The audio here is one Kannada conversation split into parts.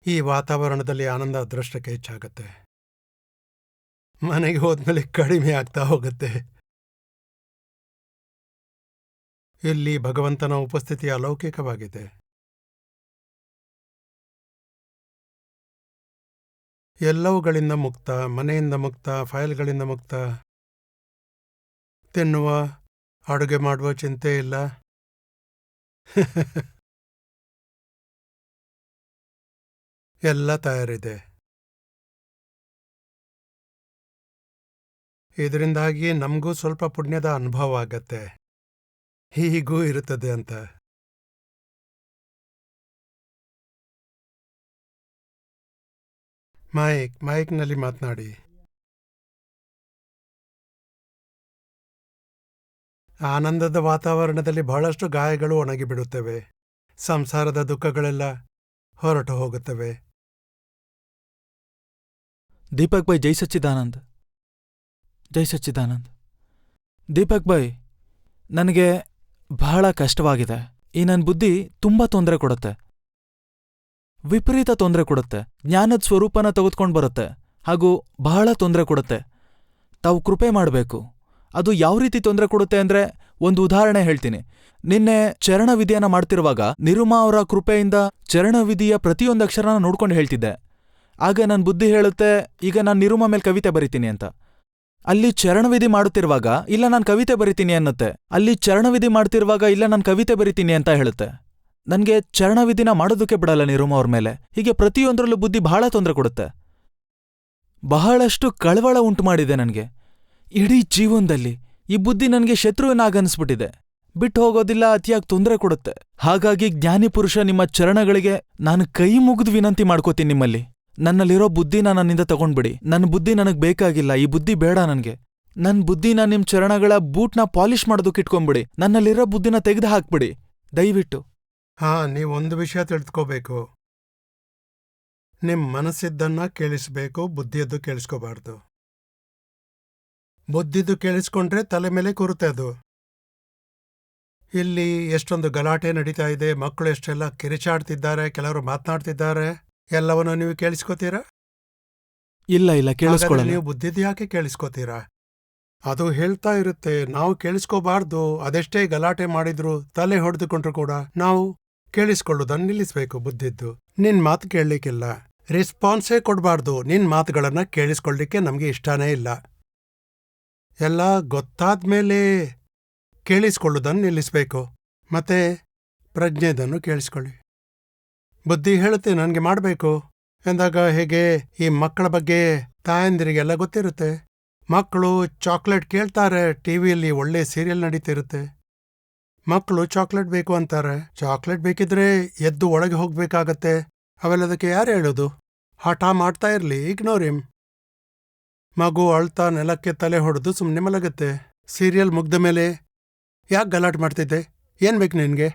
ಈ ವಾತಾವರಣದಲ್ಲಿ ಆನಂದ ಅದೃಷ್ಟಕ್ಕೆ ಹೆಚ್ಚಾಗತ್ತೆ. ಮನೆಗೆ ಹೋದ್ಮೇಲೆ ಕಡಿಮೆ ಆಗ್ತಾ ಹೋಗುತ್ತೆ. ಇಲ್ಲಿ ಭಗವಂತನ ಉಪಸ್ಥಿತಿ ಅಲೌಕಿಕವಾಗಿದೆ. ಎಲ್ಲವುಗಳಿಂದ ಮುಕ್ತ, ಮನೆಯಿಂದ ಮುಕ್ತ, ಫೈಲ್ಗಳಿಂದ ಮುಕ್ತ, ತಿನ್ನುವ, ಅಡುಗೆ ಮಾಡುವ ಚಿಂತೆ ಇಲ್ಲ. ಎಲ್ಲ ತಯಾರಿದೆ. ಇದರಿಂದಾಗಿ ನಮಗೂ ಸ್ವಲ್ಪ ಪುಣ್ಯದ ಅನುಭವ ಆಗತ್ತೆ. ಹೀಗೂ ಇರುತ್ತದೆ ಅಂತ. ಮೈಕ್ನಲ್ಲಿ ಮಾತನಾಡಿ. ಆನಂದದ ವಾತಾವರಣದಲ್ಲಿ ಬಹಳಷ್ಟು ಗಾಯಗಳು ಒಣಗಿಬಿಡುತ್ತವೆ. ಸಂಸಾರದ ದುಃಖಗಳೆಲ್ಲ ಹೊರಟು ಹೋಗುತ್ತವೆ. ದೀಪಕ್ ಭಾಯ್, ಜೈ ಸಚ್ಚಿದಾನಂದ್. ಜೈ ಸಚ್ಚಿದಾನಂದ್. ದೀಪಕ್ ಭಾಯ್, ನನಗೆ ಬಹಳ ಕಷ್ಟವಾಗಿದೆ. ಈ ನನ್ನ ಬುದ್ಧಿ ತುಂಬ ತೊಂದರೆ ಕೊಡುತ್ತೆ, ವಿಪರೀತ ತೊಂದರೆ ಕೊಡುತ್ತೆ. ಜ್ಞಾನದ ಸ್ವರೂಪನ ತೆಗೆದುಕೊಂಡು ಬರುತ್ತೆ ಹಾಗೂ ಬಹಳ ತೊಂದರೆ ಕೊಡುತ್ತೆ. ತಾವು ಕೃಪೆ ಮಾಡಬೇಕು. ಅದು ಯಾವ ರೀತಿ ತೊಂದರೆ ಕೊಡುತ್ತೆ ಅಂದ್ರೆ, ಒಂದು ಉದಾಹರಣೆ ಹೇಳ್ತೀನಿ. ನಿನ್ನೆ ಚರಣವಿಧಿಯನ್ನ ಮಾಡ್ತಿರುವಾಗ ನಿರುಮಾ ಅವರ ಕೃಪೆಯಿಂದ ಚರಣವಿಧಿಯ ಪ್ರತಿಯೊಂದು ಅಕ್ಷರನ ನೋಡ್ಕೊಂಡು ಹೇಳ್ತಿದ್ದೆ. ಆಗ ನನ್ನ ಬುದ್ಧಿ ಹೇಳುತ್ತೆ, ಈಗ ನಾನು ನಿರುಮಾ ಮೇಲೆ ಕವಿತೆ ಬರಿತೀನಿ ಅಂತ. ಅಲ್ಲಿ ಚರಣವಿಧಿ ಮಾಡುತ್ತಿರುವಾಗ ಇಲ್ಲ ನಾನು ಕವಿತೆ ಬರಿತೀನಿ ಅನ್ನತ್ತೆ. ಅಲ್ಲಿ ಚರಣವಿಧಿ ಮಾಡ್ತಿರುವಾಗ ಇಲ್ಲ ನಾನು ಕವಿತೆ ಬರಿತೀನಿ ಅಂತ ಹೇಳುತ್ತೆ. ನನಗೆ ಚರಣವಿಧಿನ ಮಾಡೋದಕ್ಕೆ ಬಿಡಲ್ಲ ನಿರುಮಾ ಅವ್ರ ಮೇಲೆ. ಹೀಗೆ ಪ್ರತಿಯೊಂದರಲ್ಲೂ ಬುದ್ಧಿ ಬಹಳ ತೊಂದರೆ ಕೊಡುತ್ತೆ. ಬಹಳಷ್ಟು ಕಳವಳ ಉಂಟು ಮಾಡಿದೆ ನನಗೆ. ಇಡೀ ಜೀವನದಲ್ಲಿ ಈ ಬುದ್ಧಿ ನನಗೆ ಶತ್ರುವಿನಾಗನ್ಸ್ಬಿಟ್ಟಿದೆ. ಬಿಟ್ಟು ಹೋಗೋದಿಲ್ಲ, ಅತಿಯಾಗಿ ತೊಂದರೆ ಕೊಡುತ್ತೆ. ಹಾಗಾಗಿ ಜ್ಞಾನಿ ಪುರುಷ, ನಿಮ್ಮ ಚರಣಗಳಿಗೆ ನಾನು ಕೈ ಮುಗಿದು ವಿನಂತಿ ಮಾಡ್ಕೋತೀನಿ ನಿಮ್ಮಲ್ಲಿ. ನನ್ನಲ್ಲಿರೋ ಬುದ್ಧಿನ ನನ್ನಿಂದ ತಗೊಂಡ್ಬಿಡಿ. ನನ್ನ ಬುದ್ಧಿ ನನಗೆ ಬೇಕಾಗಿಲ್ಲ. ಈ ಬುದ್ಧಿ ಬೇಡ ನನಗೆ. ನನ್ನ ಬುದ್ಧಿನ ನಿಮ್ ಚರಣಗಳ ಬೂಟ್ನ ಪಾಲಿಷ್ ಮಾಡೋದಕ್ಕೆ ಇಟ್ಕೊಂಡ್ಬಿಡಿ. ನನ್ನಲ್ಲಿರೋ ಬುದ್ಧಿನ ತೆಗೆದು ಹಾಕ್ಬಿಡಿ ದಯವಿಟ್ಟು. ನೀವೊಂದು ವಿಷಯ ತಿಳಿದುಕೋಬೇಕು. ನಿಮ್ ಮನಸ್ಸಿದ್ದನ್ನ ಕೇಳಿಸ್ಬೇಕು, ಬುದ್ಧಿಯದ್ದು ಕೇಳಿಸ್ಕೋಬಾರ್ದು. ಬುದ್ಧಿದ್ದು ಕೇಳಿಸ್ಕೊಂಡ್ರೆ ತಲೆ ಮೇಲೆ ಕೂರುತ್ತೆ ಅದು. ಇಲ್ಲಿ ಎಷ್ಟೊಂದು ಗಲಾಟೆ ನಡೀತಾ ಇದೆ, ಮಕ್ಕಳು ಎಷ್ಟೆಲ್ಲ ಕಿರಿಚಾಡ್ತಿದ್ದಾರೆ, ಕೆಲವರು ಮಾತನಾಡ್ತಿದ್ದಾರೆ. ಎಲ್ಲವನ್ನೂ ನೀವು ಕೇಳಿಸ್ಕೋತೀರಾ? ಇಲ್ಲ ಇಲ್ಲ, ಕೇಳಿಸ್ಕೊಳ್ಳಲ್ಲ. ನೀವು ಬುದ್ಧಿದ್ದು ಯಾಕೆ ಕೇಳಿಸ್ಕೋತೀರಾ? ಅದು ಹೇಳ್ತಾ ಇರುತ್ತೆ ನಾವು ಕೇಳಿಸ್ಕೋಬಾರ್ದು. ಅದೆಷ್ಟೇ ಗಲಾಟೆ ಮಾಡಿದ್ರು, ತಲೆ ಹೊಡೆದುಕೊಂಡ್ರು ಕೂಡ ನಾವು ಕೇಳಿಸ್ಕೊಳ್ಳೋದನ್ನ ನಿಲ್ಲಿಸ್ಬೇಕು. ಬುದ್ಧಿದ್ದು ನಿನ್ ಮಾತು ಕೇಳಲಿಕ್ಕಿಲ್ಲ, ರೆಸ್ಪಾನ್ಸೇ ಕೊಡಬಾರ್ದು. ನಿನ್ ಮಾತುಗಳನ್ನ ಕೇಳಿಸ್ಕೊಳ್ಳಿಕ್ಕೆ ನಮ್ಗೆ ಇಷ್ಟನೇ ಇಲ್ಲ. ಎಲ್ಲ ಗೊತ್ತಾದ್ಮೇಲೆ ಕೇಳಿಸ್ಕೊಳ್ಳೋದನ್ನು ನಿಲ್ಲಿಸ್ಬೇಕು. ಮತ್ತೆ ಪ್ರಜ್ಞೆದನ್ನು ಕೇಳಿಸ್ಕೊಳ್ಳಿ. ಬುದ್ಧಿ ಹೇಳುತ್ತೆ ನನಗೆ ಮಾಡಬೇಕು ಎಂದಾಗ ಹೇಗೆ ಈ ಮಕ್ಕಳ ಬಗ್ಗೆ ತಾಯಂದಿರಿಗೆಲ್ಲ ಗೊತ್ತಿರುತ್ತೆ. ಮಕ್ಕಳು ಚಾಕ್ಲೇಟ್ ಕೇಳ್ತಾರೆ, ಟಿವಿಯಲ್ಲಿ ಒಳ್ಳೆ ಸೀರಿಯಲ್ ನಡೀತಿರುತ್ತೆ. ಮಕ್ಕಳು ಚಾಕ್ಲೇಟ್ ಬೇಕು ಅಂತಾರೆ. ಚಾಕ್ಲೇಟ್ ಬೇಕಿದ್ರೆ ಎದ್ದು ಒಳಗೆ ಹೋಗ್ಬೇಕಾಗತ್ತೆ. ಅವೆಲ್ಲದಕ್ಕೆ ಯಾರು ಹೇಳೋದು? ಹಠ ಮಾಡ್ತಾ ಇರ್ಲಿ, ಇಗ್ನೋರ್ ಹಿಮ್. ಮಗು ಅಳ್ತಾ ನೆಲಕ್ಕೆ ತಲೆ ಹೊಡೆದು ಸುಮ್ಮನೆ ಮಲಗತ್ತೆ. ಸೀರಿಯಲ್ ಮುಗ್ದ ಮೇಲೆ ಯಾಕೆ ಗಲಾಟೆ ಮಾಡ್ತಿದ್ದೆ, ಏನ್ ಬೇಕು ನಿನ್ಗೆ?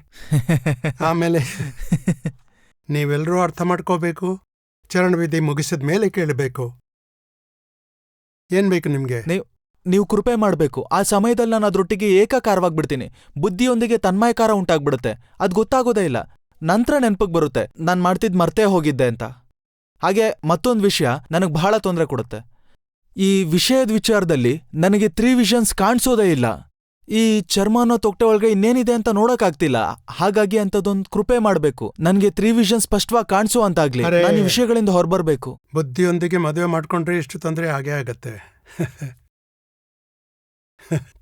ಆಮೇಲೆ ನೀವೆಲ್ಲರೂ ಅರ್ಥ ಮಾಡ್ಕೋಬೇಕು. ಚರಣವಿಧಿ ಮುಗಿಸಿದ ಮೇಲೆ ಕೇಳಬೇಕು, ಏನ್ ಬೇಕು ನಿಮ್ಗೆ? ನೀವು ಕೃಪೆ ಮಾಡಬೇಕು. ಆ ಸಮಯದಲ್ಲಿ ನಾನು ಅದ್ರೊಟ್ಟಿಗೆ ಏಕಕಾರವಾಗ್ಬಿಡ್ತೀನಿ. ಬುದ್ಧಿಯೊಂದಿಗೆ ತನ್ಮಯಕಾರ ಉಂಟಾಗ್ಬಿಡುತ್ತೆ. ಅದು ಗೊತ್ತಾಗೋದೇ ಇಲ್ಲ. ನಂತರ ನೆನಪಿಗೆ ಬರುತ್ತೆ ನಾನು ಮಾಡ್ತಿದ್ ಮರ್ತೇ ಹೋಗಿದ್ದೆ ಅಂತ. ಹಾಗೆ ಮತ್ತೊಂದು ವಿಷಯ ನನಗೆ ಬಹಳ ತೊಂದರೆ ಕೊಡುತ್ತೆ. ಈ ವಿಷಯದ ವಿಚಾರದಲ್ಲಿ ನನಗೆ 3 ವಿಷನ್ಸ್ ಕಾಣಿಸೋದೇ ಇಲ್ಲ. ಈ ಚರ್ಮ ಅನ್ನೋ ತೊಟ್ಟೆ ಒಳಗೆ ಇನ್ನೇನಿದೆ ಅಂತ ನೋಡಕ್ಕಾಗ್ತಿಲ್ಲ. ಹಾಗಾಗಿ ಅಂತದೊಂದು ಕೃಪೆ ಮಾಡಬೇಕು. ನನಗೆ 3 ವಿಷನ್ ಸ್ಪಷ್ಟವಾಗಿ ಕಾಣಿಸೋ ಅಂತಾಗ್ಲಿ. ನಾನು ಈ ವಿಷಯಗಳಿಂದ ಹೊರಬರ್ಬೇಕು. ಬುದ್ಧಿಯೊಂದಿಗೆ ಮದುವೆ ಮಾಡ್ಕೊಂಡ್ರೆ ಇಷ್ಟು ತೊಂದರೆ ಆಗೇ ಆಗತ್ತೆ.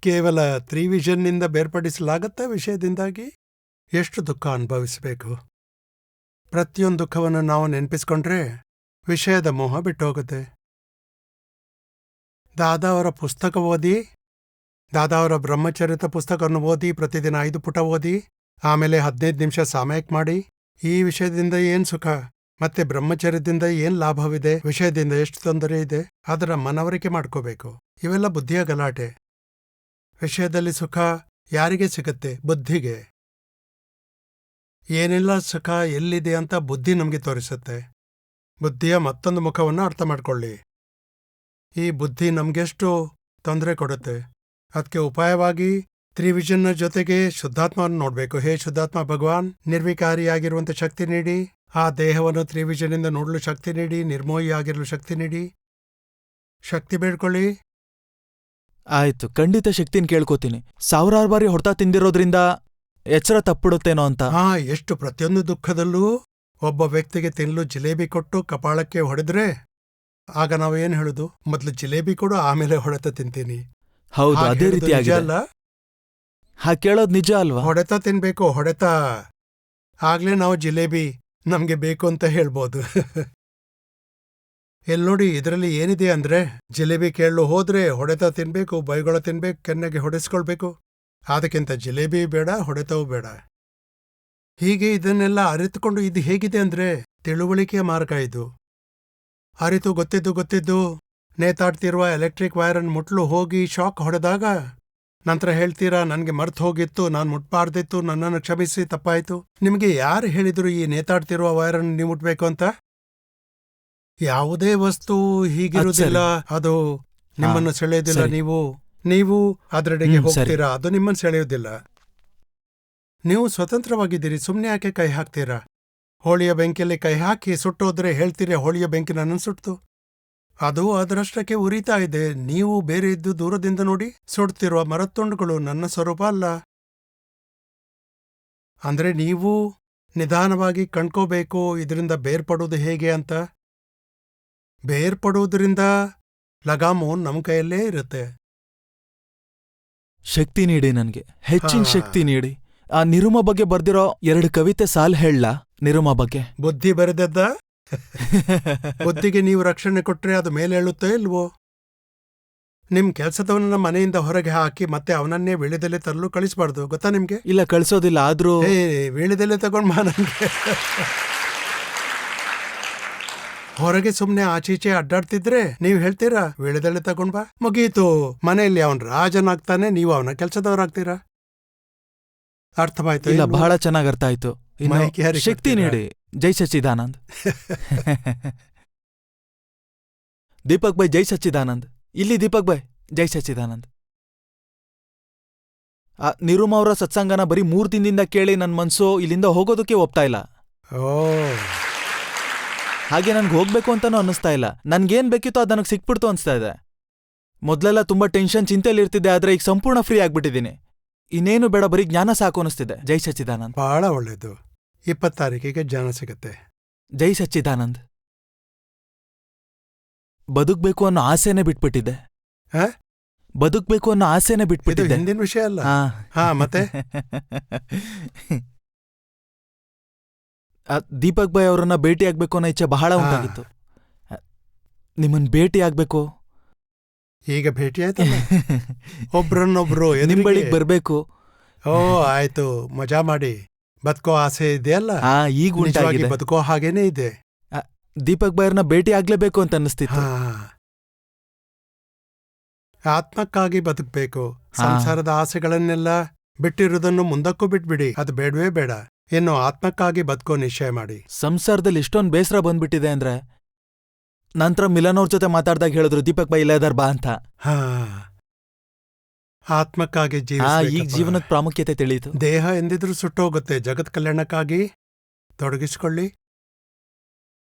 ಕೇವಲ 3 ವಿಷನ್ನಿಂದ ಬೇರ್ಪಡಿಸಲಾಗತ್ತೆ ವಿಷಯದಿಂದಾಗಿ? ಎಷ್ಟು ದುಃಖ ಅನುಭವಿಸಬೇಕು. ಪ್ರತಿಯೊಂದು ದುಃಖವನ್ನು ನಾವು ನೆನಪಿಸ್ಕೊಂಡ್ರೆ ವಿಷಯದ ಮೋಹ ಬಿಟ್ಟೋಗುತ್ತೆ. ದಾದಾ ಅವರ ಪುಸ್ತಕ ಓದಿ, ದಾದಾ ಅವರ ಬ್ರಹ್ಮಚರಿತ ಪುಸ್ತಕವನ್ನು ಓದಿ, ಪ್ರತಿದಿನ 5 ಪುಟ ಓದಿ, ಆಮೇಲೆ 15 ನಿಮಿಷ ಸಾಮಯಕ್ ಮಾಡಿ. ಈ ವಿಷಯದಿಂದ ಏನ್ ಸುಖ, ಮತ್ತೆ ಬ್ರಹ್ಮಚರ್ಯದಿಂದ ಏನ್ ಲಾಭವಿದೆ, ವಿಷಯದಿಂದ ಎಷ್ಟು ತೊಂದರೆ ಇದೆ, ಅದರ ಮನವರಿಕೆ ಮಾಡ್ಕೋಬೇಕು. ಇವೆಲ್ಲ ಬುದ್ಧಿಯ ಗಲಾಟೆ. ವಿಷಯದಲ್ಲಿ ಸುಖ ಯಾರಿಗೆ ಸಿಗತ್ತೆ? ಬುದ್ಧಿಗೆ. ಏನೆಲ್ಲ ಸುಖ ಎಲ್ಲಿದೆ ಅಂತ ಬುದ್ಧಿ ನಮಗೆ ತೋರಿಸುತ್ತೆ. ಬುದ್ಧಿಯ ಮತ್ತೊಂದು ಮುಖವನ್ನು ಅರ್ಥ ಮಾಡ್ಕೊಳ್ಳಿ. ಈ ಬುದ್ಧಿ ನಮಗೆಷ್ಟು ತೊಂದರೆ ಕೊಡುತ್ತೆ. ಅದಕ್ಕೆ ಉಪಾಯವಾಗಿ ತ್ರಿವಿಷನ್ನ ಜೊತೆಗೆ ಶುದ್ಧಾತ್ಮವನ್ನು ನೋಡಬೇಕು. ಹೇ ಶುದ್ಧಾತ್ಮ ಭಗವಾನ್, ನಿರ್ವಿಕಾರಿಯಾಗಿರುವಂಥ ಶಕ್ತಿ ನೀಡಿ, ಆ ದೇಹವನ್ನು ತ್ರಿವಿಜನಿಂದ ನೋಡಲು ಶಕ್ತಿ ನೀಡಿ, ನಿರ್ಮೋಹಿಯಾಗಿರಲು ಶಕ್ತಿ ನೀಡಿ. ಶಕ್ತಿ ಬೇಡ್ಕೊಳ್ಳಿ. ಆಯ್ತು, ಖಂಡಿತ ಶಕ್ತಿನ ಕೇಳ್ಕೊತೀನಿ. ಸಾವಿರಾರು ಬಾರಿ ಹೊಡ್ತಾ ತಿಂದಿರೋದ್ರಿಂದ ಎಚ್ಚರ ತಪ್ಪಿಡುತ್ತೇನೋ ಅಂತ. ಎಷ್ಟು ಪ್ರತಿಯೊಂದು ದುಃಖದಲ್ಲೂ ಒಬ್ಬ ವ್ಯಕ್ತಿಗೆ ತಿನ್ನಲು ಜಿಲೇಬಿ ಕೊಟ್ಟು ಕಪಾಳಕ್ಕೆ ಹೊಡೆದ್ರೆ ಆಗ ನಾವೇನ್ ಹೇಳುದು? ಮೊದ್ಲು ಜಿಲೇಬಿ ಕೊಡು, ಆಮೇಲೆ ಹೊಡೆತ ತಿಂತೀನಿ. ಹೌದು, ಹಾಗ್ ಅದೇ ಹೇಳುದು ರೀತಿ ನಿಜ ಆಗಿದೆ. ಅಲ್ಲ? ಕೇಳೋದ್ ನಿಜ ಅಲ್ವಾ? ಹೊಡೆತ ತಿನ್ಬೇಕು, ಹೊಡೆತ. ಆಗ್ಲೇ ನಾವು ಜಿಲೇಬಿ ನಮ್ಗೆ ಬೇಕು ಅಂತ ಹೇಳ್ಬೋದು. ನೋಡಿ, ಇದರಲ್ಲಿ ಏನಿದೆ ಅಂದ್ರೆ, ಜಿಲೇಬಿ ಕೇಳಲು ಹೋದ್ರೆ ಹೊಡೆತ ತಿನ್ಬೇಕು, ಬೈಗೊಳ ತಿನ್ಬೇಕು, ಕೆನ್ನೆಗೆ ಹೊಡೆಸ್ಕೊಳ್ಬೇಕು. ಅದಕ್ಕಿಂತ ಜಿಲೇಬಿ ಬೇಡ, ಹೊಡೆತವೂ ಬೇಡ. ಹೀಗೆ ಇದನ್ನೆಲ್ಲ ಅರಿತುಕೊಂಡು ಇದು ಹೇಗಿದೆ ಅಂದ್ರೆ ತಿಳುವಳಿಕೆಯ ಮಾರ್ಗ ಇದು. ಅರಿತು ಗೊತ್ತಿದ್ದು ನೇತಾಡ್ತಿರುವ ಎಲೆಕ್ಟ್ರಿಕ್ ವೈರನ್ ಮುಟ್ಲು ಹೋಗಿ ಶಾಕ್ ಹೊಡೆದಾಗ ನಂತರ ಹೇಳ್ತೀರಾ, ನನ್ಗೆ ಮರ್ತು ಹೋಗಿತ್ತು, ನಾನ್ ಮುಟ್ಬಾರ್ದಿತ್ತು, ನನ್ನನ್ನು ಕ್ಷಮಿಸಿ, ತಪ್ಪಾಯ್ತು. ನಿಮ್ಗೆ ಯಾರು ಹೇಳಿದ್ರು ಈ ನೇತಾಡ್ತಿರುವ ವೈರನ್ ನೀವು ಮುಟ್ಬೇಕು ಅಂತ? ಯಾವುದೇ ವಸ್ತು ಹೀಗಿರುವುದಿಲ್ಲ, ಅದು ನಿಮ್ಮನ್ನು ಸೆಳೆಯುವುದಿಲ್ಲ. ಸರಿ. ನೀವು ಅದರೆಡೆಗೆ ಸರಿ. ಹೋಗ್ತೀರಾ, ಅದು ನಿಮ್ಮನ್ನು ಸೆಳೆಯುವುದಿಲ್ಲ. ನೀವು ಸ್ವತಂತ್ರವಾಗಿದ್ದೀರಿ, ಸುಮ್ನೆ ಯಾಕೆ ಕೈ ಹಾಕ್ತೀರಾ? ಹೋಳಿಯ ಬೆಂಕಿಯಲ್ಲಿ ಕೈ ಹಾಕಿ ಸುಟ್ಟೋದ್ರೆ ಹೇಳ್ತೀರಿ, ಹೋಳಿಯ ಬೆಂಕಿ ನನ್ನನ್ನು ಸುಡ್ತು. ಅದು ಅದರಷ್ಟಕ್ಕೆ ಉರಿತಾ ಇದೆ. ನೀವು ಬೇರೆ ಇದ್ದು ದೂರದಿಂದ ನೋಡಿ, ಸುಡ್ತಿರುವ ಮರತ್ತುಂಡುಗಳು ನನ್ನ ಸ್ವರೂಪ ಅಲ್ಲ. ಅಂದ್ರೆ ನೀವು ನಿಧಾನವಾಗಿ ಕಣ್ಕೋಬೇಕು ಇದರಿಂದ ಬೇರ್ಪಡುವುದು ಹೇಗೆ ಅಂತ. ಬೇರ್ಪಡುವುದರಿಂದ ಲಗಾಮು ನಮ್ಮ ಕೈಯಲ್ಲೇ ಇರುತ್ತೆ. ಶಕ್ತಿ ನೀಡಿ ನನ್ಗೆ, ಹೆಚ್ಚಿನ ಹಾ. ಶಕ್ತಿ ನೀಡಿ. ಆ ನಿರುಮ ಬಗ್ಗೆ ಬರ್ದಿರೋ 2 ಕವಿತೆ ಸಾಲ್ ಹೇಳಲಾ? ನಿರುಮ ಬಗ್ಗೆ ಬುದ್ಧಿ ಬರೆದದ್ದ? ಬುದ್ಧಿಗೆ ನೀವು ರಕ್ಷಣೆ ಕೊಟ್ರೆ ಅದು ಮೇಲೆ ಹೇಳುತ್ತೋ ಇಲ್ವೋ? ನಿಮ್ ಕೆಲ್ಸದವನನ್ನ ಮನೆಯಿಂದ ಹೊರಗೆ ಹಾಕಿ ಮತ್ತೆ ಅವನನ್ನೇ ವೀಳ್ಯದೆಲೆ ತರಲು ಕಳಿಸ್ಬಾರ್ದು, ಗೊತ್ತಾ ನಿಮ್ಗೆ? ಇಲ್ಲ, ಕಳ್ಸೋದಿಲ್ಲ. ಆದ್ರೂ ವೀಳ್ಯದೆಲೆ ತಗೊಂಡ್ ಬಾ ನಂಗೆ. ಹೊರಗೆ ಸುಮ್ನೆ ಆಚೀಚೆ ಅಡ್ಡಾಡ್ತಿದ್ರೆ ನೀವ್ ಹೇಳ್ತೀರಾ, ವೀಳ್ಯದೆಲೆ ತಗೊಂಡ್ ಬಾ, ಮುಗೀತು. ಮನೆಯಲ್ಲಿ ಅವನ್ ರಾಜನಾಗ್ತಾನೆ, ನೀವು ಅವನ ಕೆಲ್ಸದವರಾಗ್ತೀರಾ. ಅರ್ಥವಾಯ್ತು? ಇಲ್ಲ, ಬಹಳ ಚೆನ್ನಾಗ್ ಅರ್ಥ ಆಯ್ತು. ಇನ್ನು ಮೈಕ್ ಯಾರಿಗೆ ಶಕ್ತಿ ಕೊಡ್ತೀರಾ? ನೀಡಿ. ಜೈ ಸಚ್ಚಿದಾನಂದ್. ದೀಪಕ್ ಬೈ ಜೈ ಸಚ್ಚಿದಾನಂದ್. ಇಲ್ಲಿ ದೀಪಕ್ ಬೈ ಜೈ ಸಚ್ಚಿದಾನಂದ್. ನಿರುಮ ಅವರ ಸತ್ಸಂಗನ ಬರೀ 3 ದಿನದಿಂದ ಕೇಳಿ ನನ್ ಮನ್ಸು ಇಲ್ಲಿಂದ ಹೋಗೋದಕ್ಕೆ ಒಪ್ತಾ ಇಲ್ಲ. ಓ, ಹಾಗೆ ನನ್ಗೆ ಹೋಗ್ಬೇಕು ಅಂತಾನೂ ಅನ್ನಿಸ್ತಾ ಇಲ್ಲ. ನನ್ಗೇನ್ ಬೇಕಿತ್ತೋ ಅದು ನನಗೆ ಸಿಕ್ಬಿಡ್ತು ಅನ್ಸ್ತಾ ಇದೆ. ಮೊದ್ಲೆಲ್ಲ ತುಂಬಾ ಟೆನ್ಷನ್, ಚಿಂತೆಯಲ್ಲಿ ಇರ್ತಿದ್ದೆ, ಆದ್ರೆ ಈಗ ಸಂಪೂರ್ಣ ಫ್ರೀ ಆಗ್ಬಿಟ್ಟಿದ್ದೀನಿ. ಇನ್ನೇನು ಬೇಡ, ಬರೀ ಜ್ಞಾನ ಸಾಕು ಅನಿಸ್ತಿದೆ. ಜೈ ಸಚ್ಚಿದಾನಂದ್. ಬಹಳ ಒಳ್ಳೇದು. 20 ತಾರೀಕಿಗೆ ಜ್ಞಾನ ಸಿಗತ್ತೆ. ಜೈ ಸಚ್ಚಿದಾನಂದ್. ಬದುಕ್ಬೇಕು ಅನ್ನೋ ಆಸೆನೇ ಬಿಟ್ಬಿಟ್ಟಿದ್ದೆ. ಹ? ಬದುಕ್ಬೇಕು ಅನ್ನೋ ಆಸೆನೇ ಇದು ಬಿಟ್ಬಿಟ್ಟಿದ್ದೆ. ಹಿಂದಿನ ವಿಷಯ ಅಲ್ಲ. ಹಾ, ಮತ್ತೆ ದೀಪಕ್ ಭಾಯ್ ಅವರನ್ನ ಭೇಟಿ ಆಗ್ಬೇಕು ಅನ್ನೋ ಇಚ್ಛೆ ಬಹಳ ಹಾ. ಉಂಟಾಗಿತ್ತು. ನಿಮ್ಮನ್ ಭೇಟಿ ಆಗ್ಬೇಕು. ಈಗ ಭೇಟಿ ಆಯ್ತಲ್ಲ, ಒಬ್ರನ್ನೊಬ್ರು ನಿಮ್ ಎದುರಿಗೆ. ಬಳಿಗ್ ಬರ್ಬೇಕು. ಓ, ಆಯ್ತು, ಮಜಾ ಮಾಡಿ ಬದುಕೋ ಆಸೆ ಇದೆಯಲ್ಲ, ಈಗ ನಿಜವಾಗಿ ಉಂಟಾಗಿದೆ. ಬದುಕೋ ಹಾಗೇನೇ ಇದೆ. ದೀಪಕ್ ಭಾಯ್ರನ್ನ ಭೇಟಿ ಆಗ್ಲೇಬೇಕು ಅಂತ ಅನ್ನಿಸ್ತಿತ್ತು. ಹಾ, ಆತ್ಮಕ್ಕಾಗಿ ಬದುಕ್ಬೇಕು. ಹಾ. ಸಂಸಾರದ ಆಸೆಗಳನ್ನೆಲ್ಲ ಬಿಟ್ಟಿರುವುದನ್ನು ಮುಂದಕ್ಕೂ ಬಿಟ್ಬಿಡಿ, ಅದು ಬೇಡವೇ ಬೇಡ. ಇನ್ನು ಆತ್ಮಕ್ಕಾಗಿ ಬದುಕೋ ನಿಶ್ಚಯ ಮಾಡಿ. ಸಂಸಾರದಲ್ಲಿ ಇಷ್ಟೊಂದ್ ಬೇಸರ ಬಂದ್ಬಿಟ್ಟಿದೆ ಅಂದ್ರೆ, ನಂತರ ಮಿಲನ್ ಅವ್ರ ಜೊತೆ ಮಾತಾಡ್ದಾಗ ಹೇಳಿದ್ರು, ದೀಪಕ್ ಭಾಯ್ ಇಲ್ಲದಾರ್ ಬಾ ಅಂತ. ಹಾ, ಆತ್ಮಕ್ಕಾಗಿ ಈಗ ಜೀವಿಸ್ಬೇಕಪ್ಪ. ಜೀವನದ ಪ್ರಾಮುಖ್ಯತೆ ತಿಳಿಯಿತು. ದೇಹ ಎಂದಿದ್ರೂ ಸುಟ್ಟೋಗುತ್ತೆ. ಜಗತ್ ಕಲ್ಯಾಣಕ್ಕಾಗಿ ತೊಡಗಿಸ್ಕೊಳ್ಳಿ.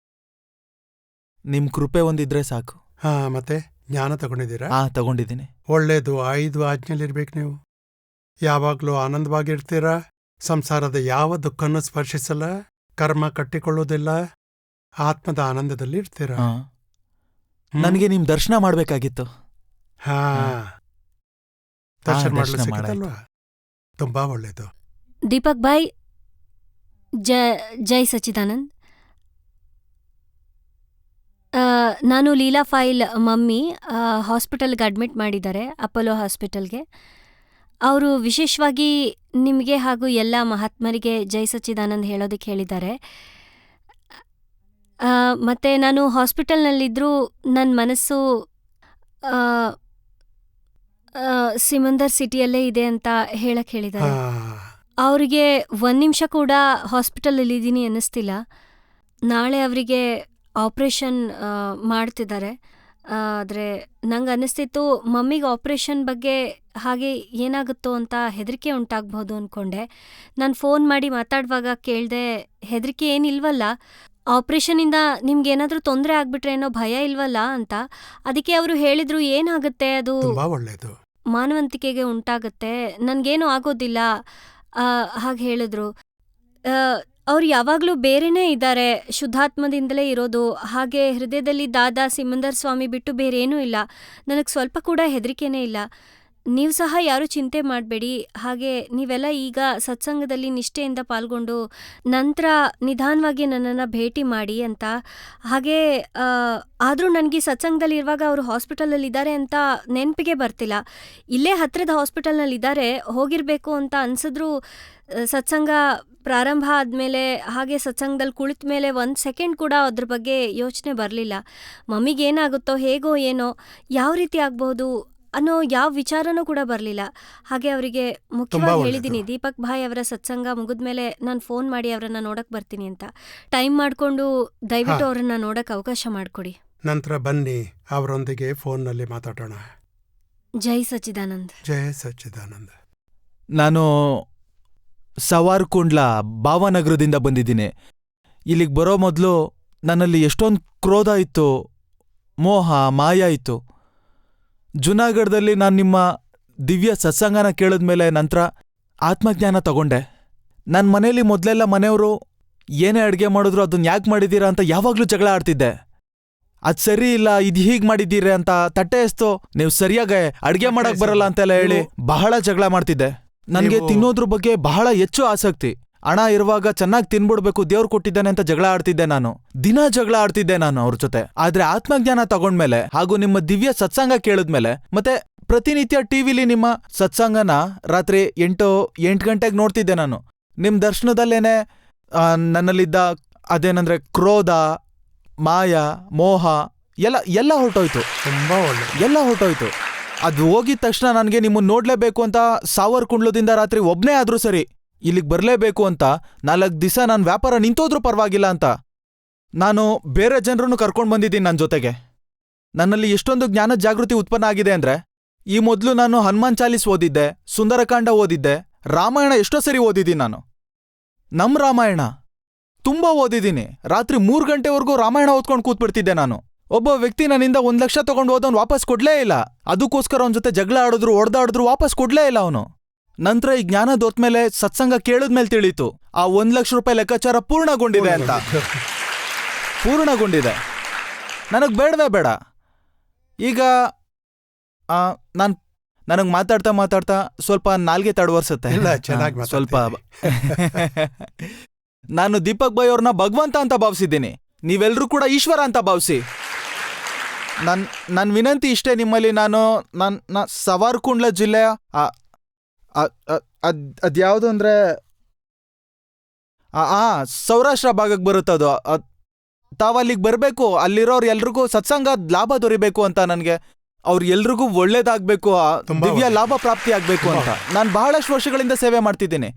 ನಿಮ್ ಕೃಪೆ ಒಂದಿದ್ರೆ ಸಾಕು. ಹಾ, ಮತ್ತೆ ಜ್ಞಾನ ತಗೊಂಡಿದ್ದೀರಾ? ತಗೊಂಡಿದ್ದೀನಿ. ಒಳ್ಳೇದು. 5 ಆಜ್ಞೆಲಿರ್ಬೇಕು ನೀವು. ಯಾವಾಗ್ಲೂ ಆನಂದವಾಗಿರ್ತೀರಾ. ಸಂಸಾರದ ಯಾವ ದುಃಖನೂ ಸ್ಪರ್ಶಿಸಲ್ಲ, ಕರ್ಮ ಕಟ್ಟಿಕೊಳ್ಳೋದಿಲ್ಲ, ಆತ್ಮದ ಆನಂದದಲ್ಲಿ ಇರ್ತೀರಾ. ಹಾ. ನನಗೆ ನಿಮ್ ದರ್ಶನ ಮಾಡ್ಬೇಕಾಗಿತ್ತು. ಹಾ, ದರ್ಶನ ದರ್ಶನ ಮಾಡಲು ಸಿಗುತ್ತಲ್ವಾ? ತುಂಬಾ ಒಳ್ಳೇದು. ದೀಪಕ್ ಭಾಯ್, ಜೈ ಸಚ್ಚಿದಾನಂದ್. ನಾನು ಲೀಲಾ ಫೈಲ್ ಮಮ್ಮಿ ಹಾಸ್ಪಿಟಲ್ಗೆ ಅಡ್ಮಿಟ್ ಮಾಡಿದ್ದಾರೆ, ಅಪೋಲೋ ಹಾಸ್ಪಿಟಲ್ಗೆ. ಅವರು ವಿಶೇಷವಾಗಿ ನಿಮಗೆ ಹಾಗೂ ಎಲ್ಲ ಮಹಾತ್ಮರಿಗೆ ಜೈ ಸಚ್ಚಿದಾನಂದ್ ಹೇಳೋದಕ್ಕೆ ಹೇಳಿದ್ದಾರೆ. ಮತ್ತು ನಾನು ಹಾಸ್ಪಿಟಲ್ನಲ್ಲಿದ್ದರೂ ನನ್ನ ಮನಸ್ಸು ಸಿಮಂದರ್ ಸಿಟಿಯಲ್ಲೇ ಇದೆ ಅಂತ ಹೇಳಕ್ಕೆ ಹೇಳಿದ್ದಾರೆ. ಅವರಿಗೆ 1 ನಿಮಿಷ ಕೂಡ ಹಾಸ್ಪಿಟಲಲ್ಲಿದ್ದೀನಿ ಅನ್ನಿಸ್ತಿಲ್ಲ. ನಾಳೆ ಅವರಿಗೆ ಆಪ್ರೇಷನ್ ಮಾಡ್ತಿದ್ದಾರೆ. ಆದರೆ ನಂಗೆ ಅನ್ನಿಸ್ತಿತ್ತು ಮಮ್ಮಿಗೆ ಆಪ್ರೇಷನ್ ಬಗ್ಗೆ ಹಾಗೆ ಏನಾಗುತ್ತೋ ಅಂತ ಹೆದರಿಕೆ ಉಂಟಾಗ್ಬೋದು ಅಂದ್ಕೊಂಡೆ. ನಾನು ಫೋನ್ ಮಾಡಿ ಮಾತಾಡುವಾಗ ಕೇಳಿದೆ, ಹೆದರಿಕೆ ಏನಿಲ್ವಲ್ಲ, ಆಪ್ರೇಷನಿಂದ ನಿಮ್ಗೇನಾದರೂ ತೊಂದರೆ ಆಗ್ಬಿಟ್ರೆ ಏನೋ ಭಯ ಇಲ್ವಲ್ಲ ಅಂತ. ಅದಕ್ಕೆ ಅವರು ಹೇಳಿದ್ರು, ಏನಾಗುತ್ತೆ ಅದು ತುಂಬಾ ಒಳ್ಳೇದು. ಮಾನವಂತಿಕೆಗೆ ಉಂಟಾಗುತ್ತೆ, ನನಗೇನೂ ಆಗೋದಿಲ್ಲ ಹಾಗೆ ಹೇಳಿದ್ರು. ಅವ್ರು ಯಾವಾಗಲೂ ಬೇರೆನೇ ಇದ್ದಾರೆ, ಶುದ್ಧಾತ್ಮದಿಂದಲೇ ಇರೋದು. ಹಾಗೆ ಹೃದಯದಲ್ಲಿ ದಾದಾ ಸಿಮಂದರ್ ಸ್ವಾಮಿ ಬಿಟ್ಟು ಬೇರೇನೂ ಇಲ್ಲ. ನನಗೆ ಸ್ವಲ್ಪ ಕೂಡ ಹೆದರಿಕೆನೇ ಇಲ್ಲ. ನೀವು ಸಹ ಯಾರೂ ಚಿಂತೆ ಮಾಡಬೇಡಿ. ಹಾಗೆ ನೀವೆಲ್ಲ ಈಗ ಸತ್ಸಂಗದಲ್ಲಿ ನಿಷ್ಠೆಯಿಂದ ಪಾಲ್ಗೊಂಡು ನಂತರ ನಿಧಾನವಾಗಿ ನನ್ನನ್ನು ಭೇಟಿ ಮಾಡಿ ಅಂತ. ಹಾಗೆ ಆದರೂ ನನಗೆ ಸತ್ಸಂಗದಲ್ಲಿ ಇರುವಾಗ ಅವರು ಹಾಸ್ಪಿಟಲಲ್ಲಿದ್ದಾರೆ ಅಂತ ನೆನಪಿಗೆ ಬರ್ತಿಲ್ಲ. ಇಲ್ಲೇ ಹತ್ತಿರದ ಹಾಸ್ಪಿಟಲ್ನಲ್ಲಿದ್ದಾರೆ, ಹೋಗಿರಬೇಕು ಅಂತ ಅನಿಸಿದ್ರು. ಸತ್ಸಂಗ ಪ್ರಾರಂಭ ಆದಮೇಲೆ ಹಾಗೆ ಸತ್ಸಂಗದಲ್ಲಿ ಕುಳಿತ ಮೇಲೆ 1 ಸೆಕೆಂಡ್ ಕೂಡ ಅದ್ರ ಬಗ್ಗೆ ಯೋಚನೆ ಬರಲಿಲ್ಲ. ಮಮ್ಮಿಗೇನಾಗುತ್ತೋ ಹೇಗೋ ಏನೋ, ಯಾವ ರೀತಿ ಆಗ್ಬೋದು ಅನ್ನೋ ಯಾವ ವಿಚಾರನೂ ಕೂಡ ಬರಲಿಲ್ಲ. ಹಾಗೆ ಅವರಿಗೆ ಮುಖ್ಯವಾಗಿ ಒಳ್ಳೆದು. ಹೇಳಿದ್ದೀನಿ, ದೀಪಕ್ ಭಾಯ್ ಅವರ ಸತ್ಸಂಗ ಮುಗಿದ್ಮೇಲೆ ನಾನು ಫೋನ್ ಮಾಡಿ ಅವರನ್ನು ನೋಡಕ್ಕೆ ಬರ್ತೀನಿ ಅಂತ. ಟೈಮ್ ಮಾಡಿಕೊಂಡು ದಯವಿಟ್ಟು ಅವರನ್ನು ನೋಡಕ್ಕೆ ಅವಕಾಶ ಮಾಡಿಕೊಡಿ. ನಂತರ ಬನ್ನಿ ಅವರೊಂದಿಗೆ ಫೋನ್ನಲ್ಲಿ ಮಾತಾಡೋಣ. ಜೈ ಸಚ್ಚಿದಾನಂದ್. ಜಯ ಸಚ್ಚಿದಾನಂದ. ನಾನು ಸವಾರ್ಕುಂಡ್ಲ ಭಾವನಗರದಿಂದ ಬಂದಿದ್ದೀನಿ. ಇಲ್ಲಿಗೆ ಬರೋ ಮೊದಲು ನನ್ನಲ್ಲಿ ಎಷ್ಟೊಂದು ಕ್ರೋಧ ಇತ್ತು, ಮೋಹ ಮಾಯ ಇತ್ತು. ಜುನಾಗಢದಲ್ಲಿ ನಾನು ನಿಮ್ಮ ದಿವ್ಯ ಸತ್ಸಂಗನ ಕೇಳಿದ್ಮೇಲೆ ನಂತರ ಆತ್ಮಜ್ಞಾನ ತಗೊಂಡೆ. ನನ್ನ ಮನೇಲಿ ಮೊದಲೆಲ್ಲ ಮನೆಯವರು ಏನೇ ಅಡುಗೆ ಮಾಡಿದ್ರು ಅದನ್ನ ಯಾಕೆ ಮಾಡಿದ್ದೀರಾ ಅಂತ ಯಾವಾಗಲೂ ಜಗಳ ಆಡ್ತಿದ್ದೆ. ಅದು ಸರಿ ಇಲ್ಲ, ಇದು ಹೀಗೆ ಮಾಡಿದ್ದೀರಿ ಅಂತ ತಟ್ಟೆ ಎಸ್ತೋ, ನೀವು ಸರಿಯಾಗಿ ಅಡುಗೆ ಮಾಡಕ್ ಬರಲ್ಲ ಅಂತೆಲ್ಲ ಹೇಳಿ ಬಹಳ ಜಗಳ ಮಾಡ್ತಿದ್ದೆ. ನನಗೆ ತಿನ್ನೋದ್ರ ಬಗ್ಗೆ ಬಹಳ ಹೆಚ್ಚು ಆಸಕ್ತಿ. ಹಣ ಇರುವಾಗ ಚೆನ್ನಾಗಿ ತಿನ್ಬಿಡ್ಬೇಕು, ದೇವ್ರು ಕೊಟ್ಟಿದ್ದಾನೆ ಅಂತ ಜಗಳ ಆಡ್ತಿದ್ದೆ ನಾನು. ದಿನ ಜಗಳ ಆಡ್ತಿದ್ದೆ ನಾನು ಅವ್ರ ಜೊತೆ. ಆದ್ರೆ ಆತ್ಮಜ್ಞಾನ ತಗೊಂಡ್ಮೇಲೆ ಹಾಗೂ ನಿಮ್ಮ ದಿವ್ಯ ಸತ್ಸಂಗ ಕೇಳಿದ್ಮೇಲೆ, ಮತ್ತೆ ಪ್ರತಿನಿತ್ಯ ಟಿವಿಲಿ ನಿಮ್ಮ ಸತ್ಸಂಗನ ರಾತ್ರಿ 8 ಗಂಟೆಗೆ ನೋಡ್ತಿದ್ದೆ ನಾನು. ನಿಮ್ ದರ್ಶನದಲ್ಲೇನೆ ನನ್ನಲ್ಲಿದ್ದ ಅದೇನಂದ್ರೆ ಕ್ರೋಧ, ಮಾಯ, ಮೋಹ ಎಲ್ಲ ಹೊರಟೋಯ್ತು. ತುಂಬಾ ಒಳ್ಳೆ. ಎಲ್ಲ ಹೊರಟೋಯ್ತು. ಅದು ಹೋಗಿದ ತಕ್ಷಣ ನನಗೆ ನಿಮ್ಮನ್ನ ನೋಡ್ಲೇಬೇಕು ಅಂತ ಸಾವರ್ಕುಂಡ್ಲದಿಂದ ರಾತ್ರಿ ಒಬ್ನೇ ಆದ್ರೂ ಸರಿ ಇಲ್ಲಿಗೆ ಬರಲೇಬೇಕು ಅಂತ 4 ದಿವಸ ನಾನು ವ್ಯಾಪಾರ ನಿಂತೋದ್ರೂ ಪರವಾಗಿಲ್ಲ ಅಂತ ನಾನು ಬೇರೆ ಜನರನ್ನು ಕರ್ಕೊಂಡು ಬಂದಿದ್ದೀನಿ ನನ್ನ ಜೊತೆಗೆ. ನನ್ನಲ್ಲಿ ಎಷ್ಟೊಂದು ಜ್ಞಾನ ಜಾಗೃತಿ ಉತ್ಪನ್ನ ಆಗಿದೆ ಅಂದ್ರೆ, ಈ ಮೊದಲು ನಾನು ಹನುಮಾನ್ ಚಾಲೀಸ್ ಓದಿದ್ದೆ, ಸುಂದರಕಾಂಡ ಓದಿದ್ದೆ, ರಾಮಾಯಣ ಎಷ್ಟೋ ಸರಿ ಓದಿದ್ದೀನಿ ನಾನು. ನಮ್ ರಾಮಾಯಣ ತುಂಬಾ ಓದಿದ್ದೀನಿ. ರಾತ್ರಿ 3 ಗಂಟೆವರೆಗೂ ರಾಮಾಯಣ ಓದ್ಕೊಂಡು ಕೂತ್ಬಿಡ್ತಿದ್ದೆ ನಾನು. ಒಬ್ಬ ವ್ಯಕ್ತಿ ನನ್ನಿಂದ 1 ಲಕ್ಷ ತಗೊಂಡು ಹೋದವನು ವಾಪಸ್ ಕೊಡ್ಲೇ ಇಲ್ಲ. ಅದಕ್ಕೋಸ್ಕರ ಅವನ ಜೊತೆ ಜಗಳ ಆಡಿದ್ರು, ಹೊಡೆದಾಡಿದ್ರು, ವಾಪಸ್ ಕೊಡ್ಲೇ ಇಲ್ಲ ಅವನು. ನಂತರ ಈ ಜ್ಞಾನ ದೊತ್ಮೇಲೆ ಸತ್ಸಂಗ ಕೇಳಿದ್ಮೇಲೆ ತಿಳಿತು ಆ 1 ಲಕ್ಷ ರೂಪಾಯಿ ಲೆಕ್ಕಾಚಾರ ಪೂರ್ಣಗೊಂಡಿದೆ ಅಂತ. ಪೂರ್ಣಗೊಂಡಿದೆ. ನನಗ್ ಬೇಡವೇ ಬೇಡ. ಈಗ ನನಗ್ ಮಾತಾಡ್ತಾ ಸ್ವಲ್ಪ ನಾಲ್ಗೆ ತಡವರ್ಸುತ್ತೆ. ಇಲ್ಲ, ಚೆನ್ನಾಗಿ ಸ್ವಲ್ಪ ನಾನು ದೀಪಕ್ ಭಾಯ್ ಅವ್ರನ್ನ ಭಗವಂತ ಅಂತ ಭಾವಿಸಿದ್ದೀನಿ. ನೀವೆಲ್ರೂ ಕೂಡ ಈಶ್ವರ ಅಂತ ಭಾವಿಸಿ. ನನ್ನ ವಿನಂತಿ ಇಷ್ಟೇ ನಿಮ್ಮಲ್ಲಿ. ನಾನು ಸವಾರ್ಕುಂಡ್ಲ ಜಿಲ್ಲೆಯ ಅದ್ಯಾವುದು ಅಂದ್ರೆ ಸೌರಾಷ್ಟ್ರ ಭಾಗಕ್ಕೆ ಬರುತ್ತದು. ತಾವಲ್ಲಿಗೆ ಬರಬೇಕು. ಅಲ್ಲಿರೋರು ಎಲ್ರಿಗೂ ಸತ್ಸಂಗ ಲಾಭ ದೊರಿಬೇಕು ಅಂತ, ನನಗೆ ಅವ್ರ ಎಲ್ರಿಗೂ ಒಳ್ಳೇದಾಗ್ಬೇಕು, ದಿವ್ಯ ಲಾಭ ಪ್ರಾಪ್ತಿ ಆಗ್ಬೇಕು ಅಂತ. ನಾನು ಬಹಳಷ್ಟು ವರ್ಷಗಳಿಂದ ಸೇವೆ ಮಾಡ್ತಿದ್ದೀನಿ.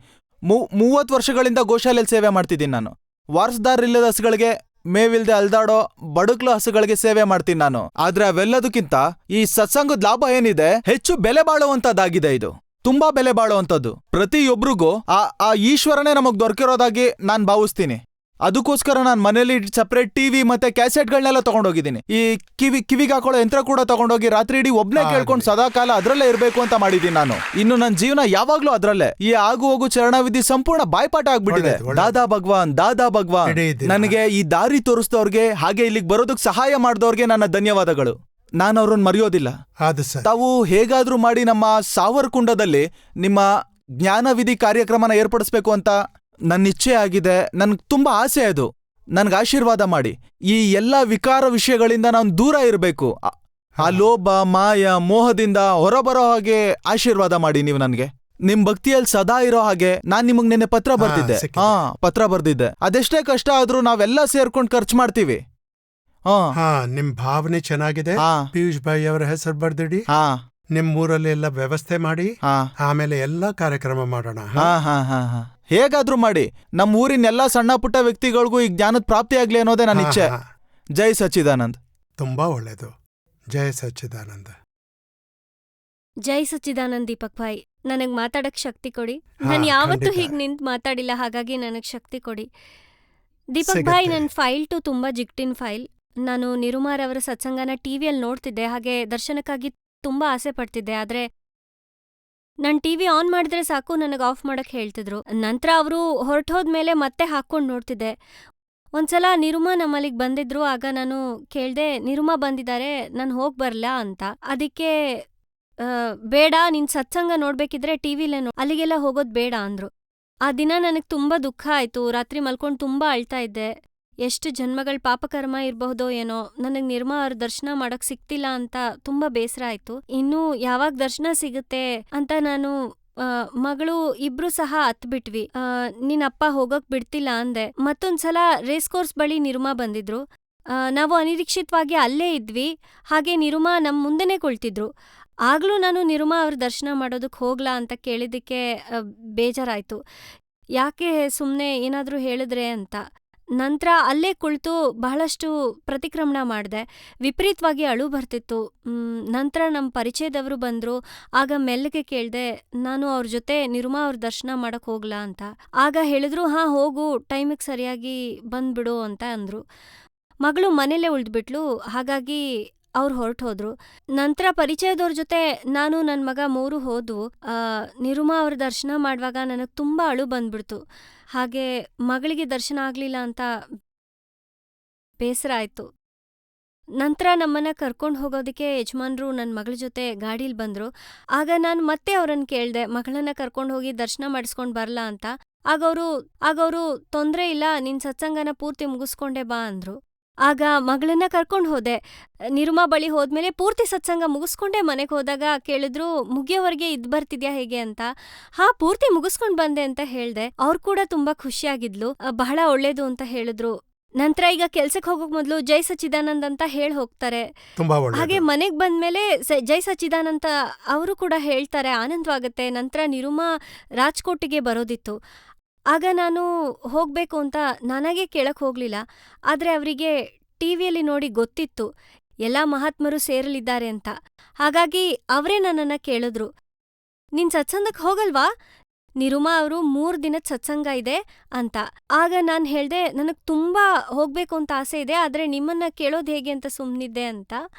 30 ವರ್ಷಗಳಿಂದ ಗೋಶಾಲೆಯಲ್ಲಿ ಸೇವೆ ಮಾಡ್ತಿದ್ದೀನಿ ನಾನು. ವಾರಸ್ದಾರ್ ಇಲ್ಲದ ಹಸುಗಳಿಗೆ, ಮೇವಿಲ್ದೆ ಅಲ್ದಾಡೋ ಬಡುಕ್ಲು ಹಸುಗಳಿಗೆ ಸೇವೆ ಮಾಡ್ತೀನಿ ನಾನು. ಆದ್ರೆ ಅವೆಲ್ಲದಕ್ಕಿಂತ ಈ ಸತ್ಸಂಗದ ಲಾಭ ಏನಿದೆ ಹೆಚ್ಚು ಬೆಲೆ ಬಾಳುವಂತದ್ದಾಗಿದೆ. ಇದು ತುಂಬಾ ಬೆಲೆ ಬಾಳುವಂಥದ್ದು. ಪ್ರತಿಯೊಬ್ರಿಗೂ ಆ ಈಶ್ವರನೇ ನಮಗ್ ದೊರಕಿರೋದಾಗಿ ನಾನ್ ಭಾವಿಸ್ತೀನಿ. ಅದಕ್ಕೋಸ್ಕರ ನಾನು ಮನೇಲಿ ಸಪ್ರೇಟ್ ಟಿವಿ ಮತ್ತೆ ಕ್ಯಾಸೆಟ್ಗಳನ್ನೆಲ್ಲ ತಗೊಂಡೋಗಿದ್ದೀನಿ. ಈ ಕಿವಿಗೆ ಹಾಕೊಳ್ಳೋ ಯಂತ್ರ ಕೂಡ ತಗೊಂಡೋಗಿ ರಾತ್ರಿ ಇಡೀ ಒಬ್ನೇ ಕೇಳ್ಕೊಂಡು ಸದಾಕಾಲ ಅದ್ರಲ್ಲೇ ಇರ್ಬೇಕು ಅಂತ ಮಾಡಿದ್ದೀನಿ ನಾನು. ಇನ್ನು ನನ್ನ ಜೀವನ ಯಾವಾಗ್ಲೂ ಅದ್ರಲ್ಲೇ. ಈ ಆಗು ಹೋಗು ಚರಣವಿಧಿ ಸಂಪೂರ್ಣ ಬಾಯ್ಪಾಠ ಆಗ್ಬಿಟ್ಟಿದೆ. ದಾದಾ ಭಗವಾನ್ ನನಗೆ ಈ ದಾರಿ ತೋರಿಸಿದವ್ರಿಗೆ, ಹಾಗೆ ಇಲ್ಲಿಗೆ ಬರೋದಕ್ಕೆ ಸಹಾಯ ಮಾಡಿದವ್ರಿಗೆ ನನ್ನ ಧನ್ಯವಾದಗಳು. ನಾನು ಅವ್ರನ್ನ ಮರೆಯೋದಿಲ್ಲ. ತಾವು ಹೇಗಾದ್ರೂ ಮಾಡಿ ನಮ್ಮ ಸಾವರ್ಕುಂಡದಲ್ಲಿ ನಿಮ್ಮ ಜ್ಞಾನವಿಧಿ ಕಾರ್ಯಕ್ರಮನ ಏರ್ಪಡಿಸ್ಬೇಕು ಅಂತ ನನ್ನ ಇಚ್ಛೆ ಆಗಿದೆ. ನನ್ಗೆ ತುಂಬಾ ಆಸೆ ಅದು. ನನ್ಗೆ ಆಶೀರ್ವಾದ ಮಾಡಿ. ಈ ಎಲ್ಲಾ ವಿಕಾರ ವಿಷಯಗಳಿಂದ ನಾನು ದೂರ ಇರಬೇಕು. ಆ ಲೋಭ ಮಾಯ ಮೋಹದಿಂದ ಹೊರಬರೋ ಹಾಗೆ ಆಶೀರ್ವಾದ ಮಾಡಿ ನೀವು ನನಗೆ. ನಿಮ್ ಭಕ್ತಿಯಲ್ಲಿ ಸದಾ ಇರೋ ಹಾಗೆ ನಾನ್ ನಿಮಗ್ ನಿನ್ನೆ ಪತ್ರ ಬರ್ದಿದ್ದೆ. ಪತ್ರ ಬರ್ದಿದ್ದೆ. ಅದೆಷ್ಟೇ ಕಷ್ಟ ಆದ್ರೂ ನಾವೆಲ್ಲ ಸೇರ್ಕೊಂಡು ಖರ್ಚು ಮಾಡ್ತೀವಿ. ನಿಮ್ ಭಾವನೆ ಚೆನ್ನಾಗಿದೆ. ಪಿಯೂಷ್ ಭಾಯ್ ಅವರ ಹೆಸರು ಬರ್ದಿಡಿ. ನಿಮ್ ಊರಲ್ಲಿ ಎಲ್ಲ ವ್ಯವಸ್ಥೆ ಮಾಡಿ, ಆಮೇಲೆ ಎಲ್ಲಾ ಕಾರ್ಯಕ್ರಮ ಮಾಡೋಣ. ಹೇಗಾದ್ರೂ ಮಾಡಿ ನಮ್ಮ ಊರಿನ ಎಲ್ಲಾ ಸಣ್ಣ ಪುಟ್ಟ ವ್ಯಕ್ತಿಗಳಿಗೂ ಈ ಜ್ಞಾನದ ಪ್ರಾಪ್ತಿ ಆಗ್ಲಿ ಅನ್ನೋದೇ ನನ್ನ ಇಚ್ಛೆ. ಜೈ ಸಚ್ಚಿದಾನಂದ್. ತುಂಬಾ ಒಳ್ಳೇದು. ಜಯ ಸಚ್ಚಿದಾನಂದ. ಜೈ ಸಚ್ಚಿದಾನಂದ್ ದೀಪಕ್ ಭಾಯ್, ನನಗ್ ಮಾತಾಡಕ್ ಶಕ್ತಿ ಕೊಡಿ. ಹಾ, ನಾನು ಯಾವತ್ತೂ ಖಂಡಿತ. ಹೀಗ್ ನಿಂತ್ ಮಾತಾಡಿಲ್ಲ, ಹಾಗಾಗಿ ನನಗ್ ಶಕ್ತಿ ಕೊಡಿ. ದೀಪಕ್ ಭಾಯ್, ಸಿಗತ್ತೆ. ನನ್ ಫೈಲ್ ಟು ತುಂಬಾ ಜಿಗ್ಟಿನ್ ಫೈಲ್. ನಾನು ನಿರುಮಾರ್ ಅವರ ಸತ್ಸಂಗನ ಟಿವಿಯಲ್ಲಿ ನೋಡ್ತಿದ್ದೆ, ಹಾಗೆ ದರ್ಶನಕ್ಕಾಗಿ ತುಂಬಾ ಆಸೆ ಪಡ್ತಿದ್ದೆ. ಆದ್ರೆ ನಾನ್ ಟಿವಿ ಆನ್ ಮಾಡಿದ್ರೆ ಸಾಕು, ನನಗ್ ಆಫ್ ಮಾಡಕ್ ಹೇಳ್ತಿದ್ರು. ನಂತರ ಅವರು ಹೊರಟೋದ್ಮೇಲೆ ಮತ್ತೆ ಹಾಕೊಂಡ್ ನೋಡ್ತಿದ್ದೆ. ಒಂದ್ಸಲ ನಿರುಮಾ ನಮ್ಮಲ್ಲಿಗ್ ಬಂದಿದ್ರು. ಆಗ ನಾನು ಕೇಳ್ದೆ, ನಿರುಮಾ ಬಂದಿದ್ದಾರೆ, ನಾನ್ ಹೋಗ್ ಬರ್ಲಾ ಅಂತ. ಅದಕ್ಕೆ ಬೇಡ, ನಿನ್ ಸತ್ಸಂಗ ನೋಡ್ಬೇಕಿದ್ರೆ ಟಿವಿಲೇ ಅಲ್ಲಿಗೆಲ್ಲ ಹೋಗೋದ್ ಬೇಡ ಅಂದ್ರು. ಆ ದಿನ ನನಗ್ ತುಂಬಾ ದುಃಖ ಆಯ್ತು. ರಾತ್ರಿ ಮಲ್ಕೊಂಡ್ ತುಂಬಾ ಅಳ್ತಾ ಇದ್ದೆ. ಎಷ್ಟು ಜನ್ಮಗಳ್ ಪಾಪಕರ್ಮ ಇರ್ಬಹುದೋ ಏನೋ, ನನಗ್ ನಿರ್ಮಾ ಅವ್ರ ದರ್ಶನ ಮಾಡಕ್ ಸಿಕ್ತಿಲ್ಲ ಅಂತ ತುಂಬಾ ಬೇಸರ ಆಯ್ತು. ಇನ್ನು ಯಾವಾಗ ದರ್ಶನ ಸಿಗುತ್ತೆ ಅಂತ ನಾನು ಮಗಳು ಇಬ್ರು ಸಹ ಹತ್ಬಿಟ್ವಿ. ನಿನ್ ಅಪ್ಪ ಹೋಗಕ್ ಬಿಡ್ತಿಲ್ಲ ಅಂದೆ. ಮತ್ತೊಂದ್ಸಲ ರೇಸ್ ಕೋರ್ಸ್ ಬಳಿ ನಿರುಮಾ ಬಂದಿದ್ರು. ನಾವು ಅನಿರೀಕ್ಷಿತವಾಗಿ ಅಲ್ಲೇ ಇದ್ವಿ. ಹಾಗೆ ನಿರುಮಾ ನಮ್ ಮುಂದೆನೇ ಕುಳ್ತಿದ್ರು. ಆಗ್ಲೂ ನಾನು ನಿರುಮಾ ಅವ್ರ ದರ್ಶನ ಮಾಡೋದಕ್ ಹೋಗ್ಲಾ ಅಂತ ಕೇಳಿದ್ದಕ್ಕೆ ಬೇಜಾರಾಯ್ತು. ಯಾಕೆ ಸುಮ್ನೆ ಏನಾದ್ರೂ ಹೇಳಿದ್ರೆ ಅಂತ. ನಂತರ ಅಲ್ಲೇ ಕುಳಿತು ಬಹಳಷ್ಟು ಪ್ರತಿಕ್ರಮಣ ಮಾಡ್ದೆ. ವಿಪರೀತವಾಗಿ ಅಳು ಬರ್ತಿತ್ತು. ನಂತರ ನಮ್ಮ ಪರಿಚಯದವರು ಬಂದ್ರು. ಆಗ ಮೆಲ್ಲಗೆ ಕೇಳ್ದೆ, ನಾನು ಅವ್ರ ಜೊತೆ ನಿರುಮಾ ಅವ್ರ ದರ್ಶನ ಮಾಡಕ್ ಹೋಗ್ಲಾ ಅಂತ. ಆಗ ಹೇಳಿದ್ರು, ಹಾ ಹೋಗು, ಟೈಮಿಗೆ ಸರಿಯಾಗಿ ಬಂದ್ಬಿಡು ಅಂತ ಅಂದ್ರು. ಮಗಳು ಮನೇಲೇ ಉಳ್ದ್ಬಿಟ್ಲು. ಹಾಗಾಗಿ ಅವ್ರು ಹೊರಟೋದ್ರು. ನಂತರ ಪರಿಚಯದವ್ರ ಜೊತೆ ನಾನು ನನ್ ಮಗ ಮೂರು ಹೋದ್ವು. ನಿರುಮಾ ಅವ್ರ ದರ್ಶನ ಮಾಡುವಾಗ ನನಗ್ ತುಂಬಾ ಅಳು ಬಂದ್ಬಿಡ್ತು. ಹಾಗೆ ಮಗಳಿಗೆ ದರ್ಶನ ಆಗ್ಲಿಲ್ಲ ಅಂತ ಬೇಸರ ಆಯ್ತು. ನಂತರ ನಮ್ಮನ್ನ ಕರ್ಕೊಂಡ್ ಹೋಗೋದಕ್ಕೆ ಯಜಮಾನ್ರು ನನ್ ಮಗಳ ಜೊತೆ ಗಾಡೀಲ್ ಬಂದ್ರು. ಆಗ ನಾನು ಮತ್ತೆ ಅವ್ರನ್ನ ಕೇಳ್ದೆ, ಮಗಳನ್ನ ಕರ್ಕೊಂಡ್ ಹೋಗಿ ದರ್ಶನ ಮಾಡಿಸ್ಕೊಂಡ್ ಬರ್ಲಾ ಅಂತ. ಆಗವ್ರು ತೊಂದ್ರೆ ಇಲ್ಲ, ನಿನ್ ಸತ್ಸಂಗನ ಪೂರ್ತಿ ಮುಗಿಸ್ಕೊಂಡೆ ಬಾ ಅಂದ್ರು. ಆಗ ಮಗಳನ್ನ ಕರ್ಕೊಂಡ್ ಹೋದೆ. ನಿರುಮಾ ಬಳಿ ಹೋದ್ಮೇಲೆ ಪೂರ್ತಿ ಸತ್ಸಂಗ ಮುಗಿಸ್ಕೊಂಡೆ ಮನೆಗೆ ಹೋದಾಗ ಕೇಳಿದ್ರು, ಮುಗಿಯೋವರೆಗೆ ಇದ್ ಬರ್ತಿದ್ಯಾ ಹೇಗೆ ಅಂತ. ಹಾ, ಪೂರ್ತಿ ಮುಗಿಸ್ಕೊಂಡ್ ಬಂದೆ ಅಂತ ಹೇಳ್ದೆ. ಅವ್ರು ಕೂಡ ತುಂಬಾ ಖುಷಿಯಾಗಿದ್ಲು. ಬಹಳ ಒಳ್ಳೇದು ಅಂತ ಹೇಳಿದ್ರು. ನಂತರ ಈಗ ಕೆಲ್ಸಕ್ಕೆ ಹೋಗೋಕ್ ಮೊದ್ಲು ಜೈ ಸಚ್ಚಿದಾನಂದ್ ಅಂತ ಹೇಳ್ ಹೋಗ್ತಾರೆ. ತುಂಬಾ ಹಾಗೆ ಒಳ್ಳೆಯದು. ಮನೆಗ್ ಬಂದ್ಮೇಲೆ ಜೈ ಸಚ್ಚಿದಾನಂದ ಅವರು ಕೂಡ ಹೇಳ್ತಾರೆ, ಆನಂದವಾಗತ್ತೆ. ನಂತರ ನಿರುಮಾ ರಾಜ್ಕೋಟಿಗೆ ಬರೋದಿತ್ತು. ಆಗ ನಾನು ಹೋಗ್ಬೇಕು ಅಂತ ನನಗೆ ಕೇಳಕ್ ಹೋಗ್ಲಿಲ್ಲ. ಆದ್ರೆ ಅವರಿಗೆ ಟಿವಿಯಲ್ಲಿ ನೋಡಿ ಗೊತ್ತಿತ್ತು ಎಲ್ಲಾ ಮಹಾತ್ಮರು ಸೇರಲಿದ್ದಾರೆ ಅಂತ. ಹಾಗಾಗಿ ಅವರೇ ನನ್ನನ್ನ ಕೇಳಿದ್ರು, ನಿನ್ ಸತ್ಸಂಗಕ್ ಹೋಗಲ್ವಾ? ನಿರುಮಾ ಅವರು 3 ದಿನದ ಸತ್ಸಂಗ ಇದೆ ಅಂತ. ಆಗ ನಾನ್ ಹೇಳ್ದೆ, ನನಗ್ ತುಂಬಾ ಹೋಗ್ಬೇಕು ಅಂತ ಆಸೆ ಇದೆ, ಆದ್ರೆ ನಿಮ್ಮನ್ನ ಕೇಳೋದ್ ಹೇಗೆ ಅಂತ ಸುಮ್ನಿದ್ದೆ ಅಂತ.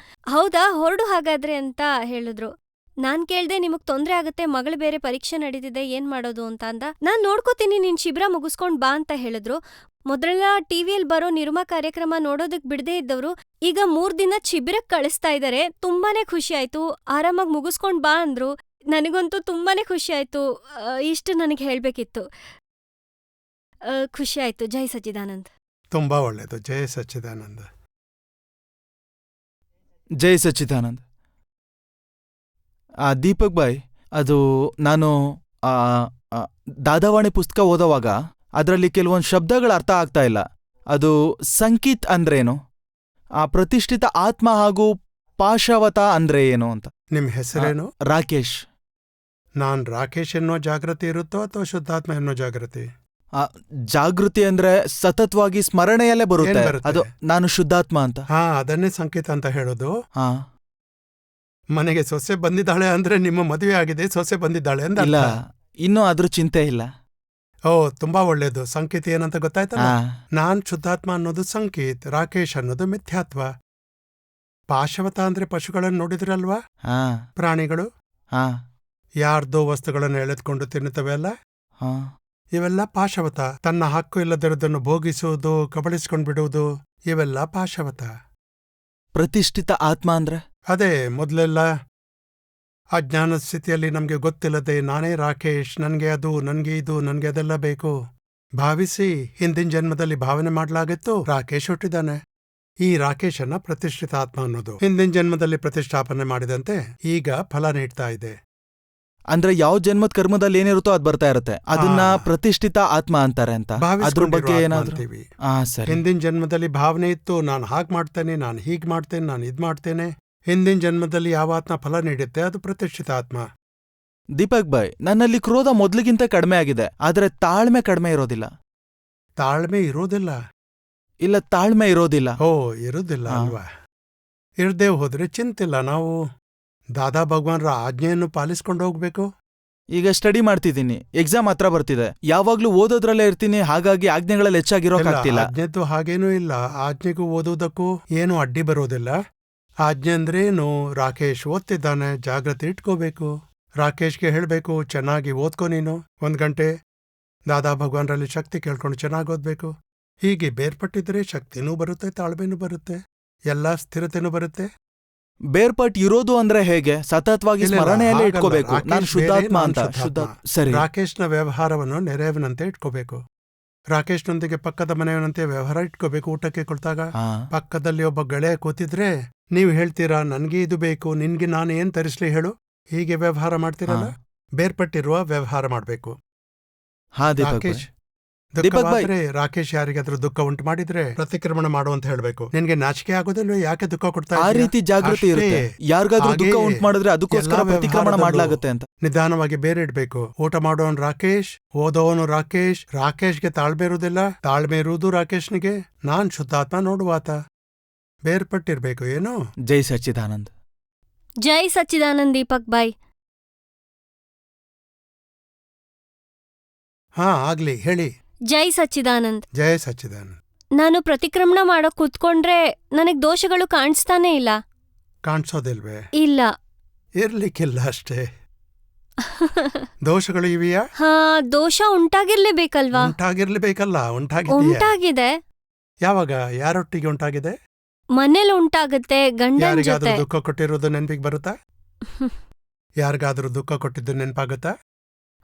ಹೌದಾ, ಹೊರಡು ಹಾಗಾದ್ರೆ ಅಂತ ಹೇಳಿದ್ರು. ನಾನ್ ಕೇಳ್ದೆ, ನಿಮಗ್ ತೊಂದ್ರೆ ಆಗತ್ತೆ, ಮಗಳು ಬೇರೆ ಪರೀಕ್ಷೆ ನಡೀತಿದೆ, ಏನ್ ಮಾಡೋದು ಅಂತ ಅಂದ. ನಾನ್ ನೋಡ್ಕೋತೀನಿ, ನಿನ್ ಶಿಬಿರ ಮುಗಿಸ್ಕೊಂಡ್ ಬಾ ಅಂತ ಹೇಳಿದ್ರು. ಮೊದಲೆಲ್ಲ ಟಿವಿಯಲ್ಲಿ ಬರೋ ನಿರುಮಾ ಕಾರ್ಯಕ್ರಮ ನೋಡೋದಕ್ ಬಿಡದೇ ಇದ್ದವ್ರು ಈಗ 3 ದಿನ ಶಿಬಿರಕ್ ಕಳಿಸ್ತಾ ಇದಾರೆ. ತುಂಬಾನೇ ಖುಷಿ ಆಯ್ತು. ಆರಾಮಾಗಿ ಮುಗಿಸ್ಕೊಂಡ್ ಬಾ ಅಂದ್ರು. ನನಗಂತೂ ತುಂಬಾನೇ ಖುಷಿ ಆಯ್ತು. ಇಷ್ಟು ನನಗೆ ಹೇಳ್ಬೇಕಿತ್ತು. ಖುಷಿ ಆಯ್ತು. ಜೈ ಸಚ್ಚಿದಾನಂದ್. ತುಂಬಾ ಒಳ್ಳೆಯದು. ಜಯ ಸಚ್ಚಿದಾನಂದ. ಜೈ ಸಚ್ಚಿದಾನಂದ್. ದೀಪಕ್ ಬಾಯ್, ಅದು ನಾನು ದಾದಾವಾಣಿ ಪುಸ್ತಕ ಓದೋವಾಗ ಅದರಲ್ಲಿ ಕೆಲವೊಂದು ಶಬ್ದಗಳ ಅರ್ಥ ಆಗ್ತಾ ಇಲ್ಲ. ಅದು ಸಂಕೀತ್ ಅಂದ್ರೇನು, ಪ್ರತಿಷ್ಠಿತ ಆತ್ಮ ಹಾಗೂ ಪಾಶವತ ಅಂದ್ರೆ ಏನು ಅಂತ. ನಿಮ್ ಹೆಸರೇನು? ರಾಕೇಶ್. ನಾನ್ ರಾಕೇಶ್ ಎನ್ನೋ ಜಾಗೃತಿ ಇರುತ್ತೋ ಅಥವಾ ಶುದ್ಧಾತ್ಮ ಎನ್ನೋ ಜಾಗೃತಿ? ಜಾಗೃತಿ ಅಂದ್ರೆ ಸತತವಾಗಿ ಸ್ಮರಣೆಯಲ್ಲೇ ಬರುತ್ತೆ. ಏನ್ ಬರುತ್ತೆ? ಅದು ನಾನು ಶುದ್ಧಾತ್ಮ ಅಂತ. ಹಾ, ಅದನ್ನೇ ಸಂಕೇತ ಅಂತ ಹೇಳೋದು. ಹಾ, ಮನೆಗೆ ಸೊಸೆ ಬಂದಿದ್ದಾಳೆ ಅಂದ್ರೆ ನಿಮ್ಮ ಮದುವೆ ಆಗಿದೆ, ಸೊಸೆ ಬಂದಿದ್ದಾಳೆ ಅಂತ ಇಲ್ಲ, ಅರ್ಥ. ಇನ್ನೂ ಅದ್ರ ಚಿಂತೆ ಇಲ್ಲ. ಓ, ತುಂಬಾ ಒಳ್ಳೇದು. ಸಂಕೇತ ಏನಂತ ಗೊತ್ತಾಯ್ತಲ್ಲ. ಹಾ, ನಾನ್ ಶುದ್ಧಾತ್ಮ ಅನ್ನೋದು ಸಂಕೇತ್, ರಾಕೇಶ್ ಅನ್ನೋದು ಮಿಥ್ಯಾತ್ವ. ಪಾಶವತ ಅಂದ್ರೆ ಪಶುಗಳನ್ನು ನೋಡಿದ್ರಲ್ವಾ, ಹಾ, ಪ್ರಾಣಿಗಳು ಹಾ, ಯಾರ್ದೋ ವಸ್ತುಗಳನ್ನು ಎಳೆದುಕೊಂಡು ತಿನ್ನುತ್ತವೆ ಅಲ್ಲ, ಹಾ. ಇವೆಲ್ಲ ಪಾಶವತ. ತನ್ನ ಹಕ್ಕು ಇಲ್ಲದಿರೋದನ್ನು ಭೋಗಿಸುವುದು, ಕಬಳಿಸ್ಕೊಂಡ್ ಬಿಡುವುದು, ಇವೆಲ್ಲ ಪಾಶವತ. ಪ್ರತಿಷ್ಠಿತ ಆತ್ಮ ಅಂದ್ರೆ ಅದೇ ಮೊದಲೆಲ್ಲ ಅಜ್ಞಾನದ ಸ್ಥಿತಿಯಲ್ಲಿ ನಮ್ಗೆ ಗೊತ್ತಿಲ್ಲದೆ ನಾನೇ ರಾಕೇಶ್, ನನ್ಗೆ ಅದು, ನನ್ಗೆ ಇದು, ನನ್ಗೆ ಅದೆಲ್ಲ ಬೇಕು ಭಾವಿಸಿ ಹಿಂದಿನ ಜನ್ಮದಲ್ಲಿ ಭಾವನೆ ಮಾಡ್ಲಾಗಿತ್ತು. ರಾಕೇಶ್ ಹುಟ್ಟಿದಾನೆ. ಈ ರಾಕೇಶನ್ನ ಪ್ರತಿಷ್ಠಿತ ಆತ್ಮ ಅನ್ನೋದು ಹಿಂದಿನ ಜನ್ಮದಲ್ಲಿ ಪ್ರತಿಷ್ಠಾಪನೆ ಮಾಡಿದಂತೆ ಈಗ ಫಲ ನೀಡ್ತಾ ಇದೆ. ಅಂದ್ರೆ ಯಾವ ಜನ್ಮದ ಕರ್ಮದಲ್ಲಿ ಏನಿರುತ್ತೋ ಅದ್ ಬರ್ತಾ ಇರುತ್ತೆ. ಅದನ್ನ ಪ್ರತಿಷ್ಠಿತ ಆತ್ಮ ಅಂತಾರೆ ಅಂತ. ಅದ್ರ ಭಾವಿಸ್ಕೊಂಡಿರೋ ಬಗ್ಗೆ ಆತ್ಮ ಏನಾದ್ರು? ಅಂತೀವಿ. ಸರಿ. ಹಿಂದಿನ ಜನ್ಮದಲ್ಲಿ ಭಾವನೆ ಇತ್ತು, ನಾನು ಹಾಗ್ ಮಾಡ್ತೇನೆ, ನಾನು ಹೀಗ್ ಮಾಡ್ತೇನೆ, ನಾನು ಇದ್ ಮಾಡ್ತೇನೆ. ಹಿಂದಿನ ಜನ್ಮದಲ್ಲಿ ಯಾವ ಆತ್ಮ ಫಲ ನೀಡುತ್ತೆ ಅದು ಪ್ರತಿಷ್ಠಿತ ಆತ್ಮ. ದೀಪಕ್ ಬಾಯ್, ನನ್ನಲ್ಲಿ ಕ್ರೋಧ ಮೊದ್ಲಿಗಿಂತ ಕಡಿಮೆ ಆಗಿದೆ, ಆದ್ರೆ ತಾಳ್ಮೆ ಕಡಿಮೆ ಇರೋದಿಲ್ಲ. ತಾಳ್ಮೆ ಇರೋದಿಲ್ಲ? ಇಲ್ಲ, ತಾಳ್ಮೆ ಇರೋದಿಲ್ಲ. ಓ, ಇರೋದಿಲ್ಲ ಹಾ. ಅಲ್ವಾ? ಇರ್ದೇ ಹೋದ್ರೆ ಚಿಂತಿಲ್ಲ, ನಾವು ದಾದಾ ಭಗವಾನ್ರ ಆಜ್ಞೆಯನ್ನು ಪಾಲಿಸ್ಕೊಂಡು ಹೋಗ್ಬೇಕು. ಈಗ ಸ್ಟಡಿ ಮಾಡ್ತಿದ್ದೀನಿ, ಎಕ್ಸಾಮ್ ಹತ್ರ ಬರ್ತಿದೆ, ಯಾವಾಗ್ಲೂ ಓದೋದ್ರಲ್ಲೇ ಇರ್ತೀನಿ, ಹಾಗಾಗಿ ಆಜ್ಞೆಗಳಲ್ಲಿ ಇಲ್ಲ, ಹೆಚ್ಚಾಗಿರೋಕ್ಕಾಗ್ತಿಲ್ಲ. ಆಜ್ಞೆದ್ದು ಹಾಗೇನೂ ಇಲ್ಲ. ಆಜ್ಞೆಗೂ ಓದುವುದಕ್ಕೂ ಏನು ಅಡ್ಡಿ ಬರೋದಿಲ್ಲ. ಆಜ್ಞೆ ಅಂದ್ರೇನು, ರಾಕೇಶ್ ಓದ್ತಿದ್ದಾನೆ, ಜಾಗ್ರತೆ ಇಟ್ಕೋಬೇಕು. ರಾಕೇಶ್ಗೆ ಹೇಳ್ಬೇಕು, ಚೆನ್ನಾಗಿ ಓದ್ಕೊ ನೀನು, 1 ಗಂಟೆ ದಾದಾ ಭಗವಾನ್ರಲ್ಲಿ ಶಕ್ತಿ ಕೇಳ್ಕೊಂಡು ಚೆನ್ನಾಗಿ ಓದ್ಬೇಕು. ಹೀಗೆ ಬೇರ್ಪಟ್ಟಿದ್ರೆ ಶಕ್ತಿನೂ ಬರುತ್ತೆ, ತಾಳ್ಮೆನೂ ಬರುತ್ತೆ, ಎಲ್ಲ ಸ್ಥಿರತೆನೂ ಬರುತ್ತೆ. ಬೇರ್ಪಟ್ ಇರೋದು ಅಂದ್ರೆ ಹೇಗೆ? ಸತತವಾಗಿ ಇಲ್ಲ, ಇಲ್ಲ, ಸ್ಮರಣೆಯಲ್ಲೇ ಹಾಗಲ್ಲ. ಇಟ್ಕೋಬೇಕು. ರಾಕೇಶ್ ನಾನು ಬೇರೆ, ಶುದ್ಧಾತ್ಮ ನಾನ್ ಅಂತ. ಶುದ್ಧಾತ್ಮ. ಸರಿ. ರಾಕೇಶ್ನ ವ್ಯವಹಾರವನ್ನು ನೆರವಿನಂತೆ ಇಟ್ಕೋಬೇಕು. ರಾಕೇಶ್ನೊಂದಿಗೆ ಪಕ್ಕದ ಮನೆಯವನಂತೆ ವ್ಯವಹಾರ ಇಟ್ಕೋಬೇಕು. ಊಟಕ್ಕೆ ಕೊಡ್ತಾಗ ಹಾ. ಪಕ್ಕದಲ್ಲಿ ಒಬ್ಬ ಗೆಳೆಯ ಕೂತಿದ್ರೆ ನೀವು ಹೇಳ್ತೀರಾ, ನನ್ಗೆ ಇದು ಬೇಕು, ನಿನ್ಗೆ ನಾನು ಏನ್ ತರಿಸ್ಲಿ ಹೇಳು, ಹೀಗೆ ವ್ಯವಹಾರ ಮಾಡ್ತೀರಲ್ಲ. ಹಾ. ಬೇರ್ಪಟ್ಟಿರುವ ವ್ಯವಹಾರ ಮಾಡ್ಬೇಕು. ಹಾ ದೀಪಕ್ ಭಾಯ್. ರಾಕೇಶ್ ದೀಪಕ್ ಭಾಯ್. ದುಃಖವಾದ್ರೆ, ರಾಕೇಶ್ ಯಾರಿಗಾದ್ರೂ ದುಃಖ ಉಂಟು ಮಾಡಿದ್ರೆ ಪ್ರತಿಕ್ರಮಣ ಮಾಡು ಅಂತ ಹೇಳ್ಬೇಕು. ನಿನ್ಗೆ ನಾಚಿಕೆ ಆಗೋದಿಲ್ಲ, ಯಾಕೆ ದುಃಖ ಕೊಡ್ತಾ ಆ ಇದೀಯ? ರೀತಿ ಜಾಗೃತಿ ಅಷ್ಟೇ. ಇರುತ್ತೆ. ಯಾರಿಗಾದ್ರೂ ದುಃಖ ಹಾಗೇ ಉಂಟು ಮಾಡಿದ್ರೆ ಅದಕ್ಕೋಸ್ಕರ ಎಲ್ಲಾ ಪ್ರತಿಕ್ರಮಣ ವ್ಯವಹಾರದಲ್ಲೂ ಮಾಡ್ಲಾಗತ್ತೆ ಅಂತ. ನಿಧಾನವಾಗಿ ಬೇರೆ ಇಡ್ಬೇಕು. ಊಟ ಮಾಡೋನು ರಾಕೇಶ್, ಓದೋವನು ರಾಕೇಶ್. ರಾಕೇಶ್ಗೆ ತಾಳ್ಮೆ ಇರುವುದಿಲ್ಲ, ತಾಳ್ಮೆ ಇರುವುದು ರಾಕೇಶ್ನಿಗೆ. ನಾನ್ ಶುದ್ಧಾತ್ಮ ನೋಡುವಾತ. ಬೇರ್ಪಟ್ಟಿರ್ಬೇಕು ಏನು. ಜೈ ಸಚ್ಚಿದಾನಂದ್. ಜೈ ಸಚ್ಚಿದಾನಂದ್ ದೀಪಕ್ ಬಾಯ್. ಹಾ, ಆಗ್ಲಿ ಹೇಳಿ. ಜೈ ಸಚ್ಚಿದಾನಂದ್. ಜಯ ಸಚ್ಚಿದಾನಂದ್. ನಾನು ಪ್ರತಿಕ್ರಮಣ ಮಾಡೋಕ್ ಕೂತ್ಕೊಂಡ್ರೆ ನನಗ್ ದೋಷಗಳು ಕಾಣಿಸ್ತಾನೇ ಇಲ್ಲ. ಕಾಣಿಸೋದಿಲ್ವೇ? ಇಲ್ಲ. ಇರ್ಲಿಕ್ಕಿಲ್ಲ ಅಷ್ಟೇ. ದೋಷಗಳು ಇವೆಯಾ? ಹಾ, ದೋಷ ಉಂಟಾಗಿರ್ಲೇಬೇಕಲ್ವಾ? ಉಂಟಾಗಿರ್ಲೇಬೇಕಲ್ಲ. ಉಂಟಾಗಿದೆಯಾ? ಉಂಟಾಗಿದೆ. ಯಾವಾಗ? ಯಾರೊಟ್ಟಿಗೆ ಉಂಟಾಗಿದೆ? ಮನೇಲಿ ಉಂಟಾಗತ್ತೆ, ಗಂಡನ್ ಯಾರಿಗಾದ್ರೂ ಜೊತೆ. ದುಃಖ ಕೊಟ್ಟಿರೋದು ನೆನ್ಪಿಗೆ ಬರುತ್ತಾ? ಯಾರಿಗಾದ್ರೂ ದುಃಖ ಕೊಟ್ಟಿದ್ದು ನೆನ್ಪಾಗುತ್ತಾ?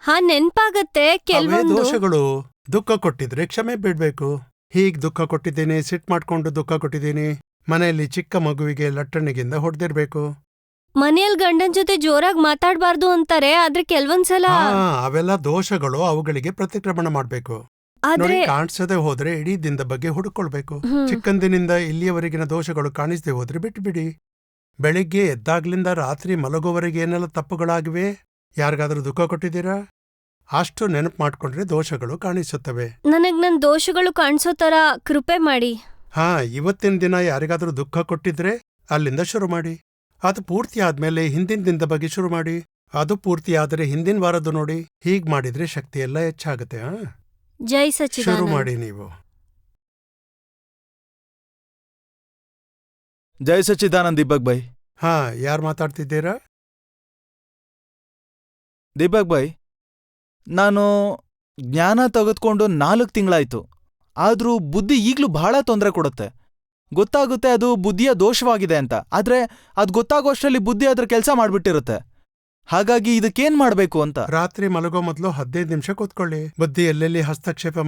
ಹಾ, ನೆನ್ಪಾಗತ್ತೆ ಅವೇ ಕೆಲ್ವೊಂದು. ದೋಷಗಳು. ದುಃಖ ಕೊಟ್ಟಿದ್ರೆ ಕ್ಷಮೆ ಬಿಡ್ಬೇಕು. ಹೀಗ್ ದುಃಖ ಕೊಟ್ಟಿದ್ದೀನಿ, ಸಿಟ್ ಮಾಡ್ಕೊಂಡು ದುಃಖ ಕೊಟ್ಟಿದ್ದೀನಿ, ಮನೆಯಲ್ಲಿ ಚಿಕ್ಕ ಮಗುವಿಗೆ ಲಟ್ಟಣಿಗಿಂದ ಹೊಡೆದಿರ್ಬೇಕು. ಮನೇಲ್ ಗಂಡನ್ ಜೊತೆ ಜೋರಾಗಿ ಮಾತಾಡ್ಬಾರ್ದು ಅಂತಾರೆ, ಆದ್ರೆ ಕೆಲ್ವೊಂದ್ಸಲ. ಹಾ, ಅವೆಲ್ಲ ದೋಷಗಳು. ಅವುಗಳಿಗೆ ಪ್ರತಿಕ್ರಮಣ ಮಾಡ್ಬೇಕು. ನೋಡಿ, ಆದ್ರೆ ಕಾಣಿಸದೆ ಹೋದ್ರೆ ಇಡೀ ದಿನದ ಬಗ್ಗೆ ಹುಡುಕೊಳ್ಬೇಕು. ಹ್ಮ್. ಚಿಕ್ಕಂದಿನಿಂದ ಇಲ್ಲಿಯವರೆಗಿನ ದೋಷಗಳು ಕಾಣಿಸದೆ ಹೋದ್ರೆ ಬಿಟ್ಬಿಡಿ. ಬೆಳಿಗ್ಗೆ ಎದ್ದಾಗ್ಲಿಂದ ರಾತ್ರಿ ಮಲಗೋವರೆಗೆ ಏನೆಲ್ಲ ತಪ್ಪುಗಳಾಗಿವೆ, ಯಾರಿಗಾದ್ರೂ ದುಃಖ ಕೊಟ್ಟಿದ್ದೀರಾ? ಅಷ್ಟು ನೆನಪು ಮಾಡ್ಕೊಂಡ್ರೆ ದೋಷಗಳು ಕಾಣಿಸುತ್ತವೆ. ನನಗ್ ನನ್ ದೋಷಗಳು ಕಾಣಿಸೋ ತರ ಕೃಪೆ ಮಾಡಿ. ಹಾ, ಇವತ್ತಿನ ದಿನ ಯಾರಿಗಾದ್ರೂ ದುಃಖ ಕೊಟ್ಟಿದ್ರೆ ಅಲ್ಲಿಂದ ಶುರು ಮಾಡಿ. ಅದು ಪೂರ್ತಿ ಆದ್ಮೇಲೆ ಹಿಂದಿನ ದಿನದ ಬಗ್ಗೆ ಶುರು ಮಾಡಿ. ಅದು ಪೂರ್ತಿ ಆದ್ರೆ ಹಿಂದಿನ ವಾರದ್ದು ನೋಡಿ. ಹೀಗ್ ಮಾಡಿದ್ರೆ ಶಕ್ತಿ ಎಲ್ಲ ಹೆಚ್ಚಾಗತ್ತೆ. ಜೈ ಶುರು ಸಚ್ಚಿದಾನಂದ್. ಮಾಡಿ ನೀವು. ಜೈ ಸಚ್ಚಿದಾನಂದ್ ದೀಪಕ್ ಭಾಯ್. ಹಾ, ಯಾರು ಮಾತಾಡ್ತಿದ್ದೀರಾ? ದೀಪಕ್ ಭಾಯ್, ನಾನು ಜ್ಞಾನ ತೆಗೆದುಕೊಂಡು 4 ತಿಂಗಳಾಯ್ತು. ಆದ್ರೂ ಬುದ್ಧಿ ಈಗ್ಲೂ ಬಹಳ ತೊಂದರೆ ಕೊಡುತ್ತೆ. ಗೊತ್ತಾಗುತ್ತೆ ಅದು ಬುದ್ಧಿಯ ದೋಷವಾಗಿದೆ ಅಂತ, ಆದ್ರೆ ಅದ್ ಗೊತ್ತಾಗೋಷ್ಟರಲ್ಲಿ ಬುದ್ಧಿ ಅದ್ರ ಕೆಲಸ ಮಾಡ್ಬಿಟ್ಟಿರುತ್ತೆ. ಹಾಗಾಗಿ ಇದಕ್ಕೇನ್ ಮಾಡ್ಬೇಕು ಅಂತ. ರಾತ್ರಿ ಮಲಗೋ ಮೊದಲು 15 ನಿಮಿಷ ಕೂತ್ಕೊಳ್ಳಿ. ಬುದ್ಧಿ ಎಲ್ಲೆಲ್ಲಿ ಹಸ್ತಕ್ಷೇಪ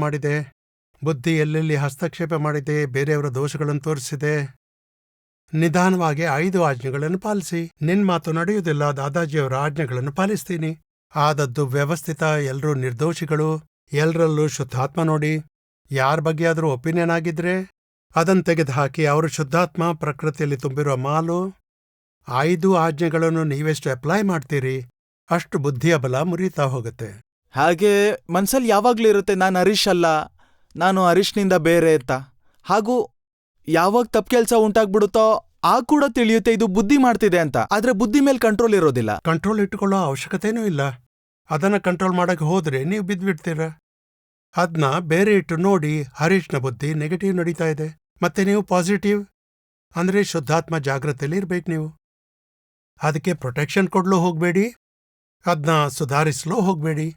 ಮಾಡಿದೆ, ಬೇರೆಯವರ ದೋಷಗಳನ್ನು ತೋರಿಸಿದೆ, ನಿಧಾನವಾಗಿ 5 ಆಜ್ಞೆಗಳನ್ನು ಪಾಲಿಸಿ. ನಿನ್ ಮಾತು ನಡೆಯುವುದಿಲ್ಲ, ದಾದಾಜಿಯವರ ಆಜ್ಞೆಗಳನ್ನು ಪಾಲಿಸ್ತೀನಿ. ಆದದ್ದು ವ್ಯವಸ್ಥಿತ, ಎಲ್ರೂ ನಿರ್ದೋಷಿಗಳು, ಎಲ್ರಲ್ಲೂ ಶುದ್ಧಾತ್ಮ ನೋಡಿ. ಯಾರ ಬಗ್ಗೆ ಆದ್ರೂ ಒಪಿನಿಯನ್ ಆಗಿದ್ರೆ ಅದನ್ನು ತೆಗೆದುಹಾಕಿ, ಅವರು ಶುದ್ಧಾತ್ಮ ಪ್ರಕೃತಿಯಲ್ಲಿ ತುಂಬಿರುವ ಮಾಲು. 5 ಆಜ್ಞೆಗಳನ್ನು ನೀವೆಷ್ಟು ಅಪ್ಲೈ ಮಾಡ್ತೀರಿ ಅಷ್ಟು ಬುದ್ಧಿಯ ಬಲ ಮುರಿತಾ ಹೋಗುತ್ತೆ. ಹಾಗೆ ಮನ್ಸಲ್ಲಿ ಯಾವಾಗ್ಲೂ ಇರುತ್ತೆ, ನಾನು ಹರೀಶ್ ಅಲ್ಲ, ನಾನು ಹರೀಶ್ನಿಂದ ಬೇರೆ ಅಂತ. ಹಾಗೂ ಯಾವಾಗ ತಪ್ಪು ಕೆಲಸ ಉಂಟಾಗ್ಬಿಡುತ್ತೋ ಆಗ ಕೂಡ ತಿಳಿಯುತ್ತೆ ಇದು ಬುದ್ಧಿ ಮಾಡ್ತಿದೆ ಅಂತ. ಆದ್ರೆ ಬುದ್ಧಿ ಮೇಲೆ ಕಂಟ್ರೋಲ್ ಇರೋದಿಲ್ಲ. ಕಂಟ್ರೋಲ್ ಇಟ್ಟುಕೊಳ್ಳೋ ಅವಶ್ಯಕತೆನೂ ಇಲ್ಲ. ಅದನ್ನ ಕಂಟ್ರೋಲ್ ಮಾಡಕ್ಕೆ ಹೋದ್ರೆ ನೀವು ಬಿದ್ದ್ಬಿಡ್ತೀರ. ಅದನ್ನ ಬೇರೆ ಇಟ್ಟು ನೋಡಿ, ಹರೀಶ್ನ ಬುದ್ಧಿ ನೆಗೆಟಿವ್ ನಡೀತಾ ಇದೆ, ಮತ್ತೆ ನೀವು ಪಾಸಿಟಿವ್ ಅಂದ್ರೆ ಶುದ್ಧಾತ್ಮ ಜಾಗ್ರತೆಯಲ್ಲಿ ಇರ್ಬೇಕು ನೀವು. ಅದಕ್ಕೆ ಪ್ರೊಟೆಕ್ಷನ್ ಕೊಡ್ಲೂ ಹೋಗ್ಬೇಡಿ, ಅದನ್ನ ಸುಧಾರಿಸಲೂ ಹೋಗ್ಬೇಡಿ.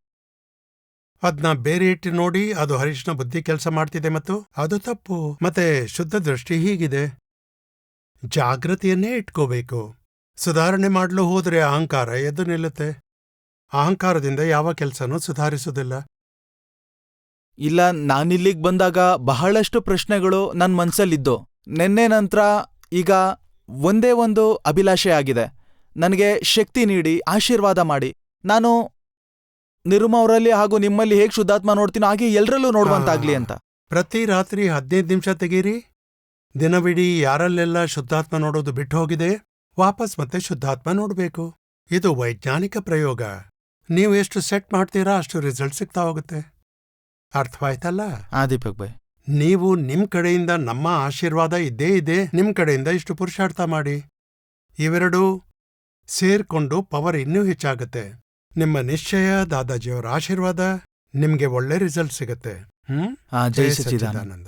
ಅದನ್ನ ಬೇರೆ ಇಟ್ಟು ನೋಡಿ, ಅದು ಹರೀಶ್ನ ಬುದ್ಧಿ ಕೆಲಸ ಮಾಡ್ತಿದೆ ಮತ್ತು ಅದು ತಪ್ಪು. ಮತ್ತೆ ಶುದ್ಧ ದೃಷ್ಟಿ ಹೀಗಿದೆ, ಜಾಗೃತಿಯನ್ನೇ ಇಟ್ಕೋಬೇಕು. ಸುಧಾರಣೆ ಮಾಡಲು ಹೋದ್ರೆ ಅಹಂಕಾರ ಎದ್ದು ನಿಲ್ಲುತ್ತೆ. ಅಹಂಕಾರದಿಂದ ಯಾವ ಕೆಲಸನೂ ಸುಧಾರಿಸೋದಿಲ್ಲ. ಇಲ್ಲ, ನಾನಿಲ್ಲಿಗ್ ಬಂದಾಗ ಬಹಳಷ್ಟು ಪ್ರಶ್ನೆಗಳು ನನ್ ಮನ್ಸಲ್ಲಿದ್ದು. ನೆನ್ನೆ ನಂತರ ಈಗ ಒಂದೇ ಒಂದು ಅಭಿಲಾಷೆ ಆಗಿದೆ, ನನಗೆ ಶಕ್ತಿ ನೀಡಿ ಆಶೀರ್ವಾದ ಮಾಡಿ. ನಾನು ನಿರುಮ ಅವರಲ್ಲಿ ಹಾಗೂ ನಿಮ್ಮಲ್ಲಿ ಹೇಗೆ ಶುದ್ಧಾತ್ಮ ನೋಡ್ತೀನೋ ಹಾಗೆ ಎಲ್ರಲ್ಲೂ ನೋಡುವಂತಾಗ್ಲಿ ಅಂತ. ಪ್ರತಿ ರಾತ್ರಿ 15 ನಿಮಿಷ ತೆಗೀರಿ. ದಿನವಿಡೀ ಯಾರಲ್ಲೆಲ್ಲ ಶುದ್ಧಾತ್ಮ ನೋಡೋದು ಬಿಟ್ಟು ಹೋಗಿದೆ, ವಾಪಸ್ ಮತ್ತೆ ಶುದ್ಧಾತ್ಮ ನೋಡಬೇಕು. ಇದು ವೈಜ್ಞಾನಿಕ ಪ್ರಯೋಗ. ನೀವು ಎಷ್ಟು ಸೆಟ್ ಮಾಡ್ತೀರಾ ಅಷ್ಟು ರಿಸಲ್ಟ್ ಸಿಗ್ತಾ ಹೋಗುತ್ತೆ. ಅರ್ಥವಾಯ್ತಲ್ಲ? ದೀಪಕ್ ಭಾಯ್. ನೀವು ನಿಮ್ ಕಡೆಯಿಂದ ನಮ್ಮ ಆಶೀರ್ವಾದ ಇದ್ದೇ ಇದೆ, ನಿಮ್ ಕಡೆಯಿಂದ ಇಷ್ಟು ಪುರುಷಾರ್ಥ ಮಾಡಿ. ಇವೆರಡೂ ಸೇರ್ಕೊಂಡು ಪವರ್ ಇನ್ನೂ ಹೆಚ್ಚಾಗತ್ತೆ. ನಿಮ್ಮ ನಿಶ್ಚಯ, ದಾದಾಜಿಯವರ ಆಶೀರ್ವಾದ, ನಿಮ್ಗೆ ಒಳ್ಳೆ ರಿಸಲ್ಟ್ ಸಿಗತ್ತೆ. ಜೈ ಸಚ್ಚಿದಾನಂದ.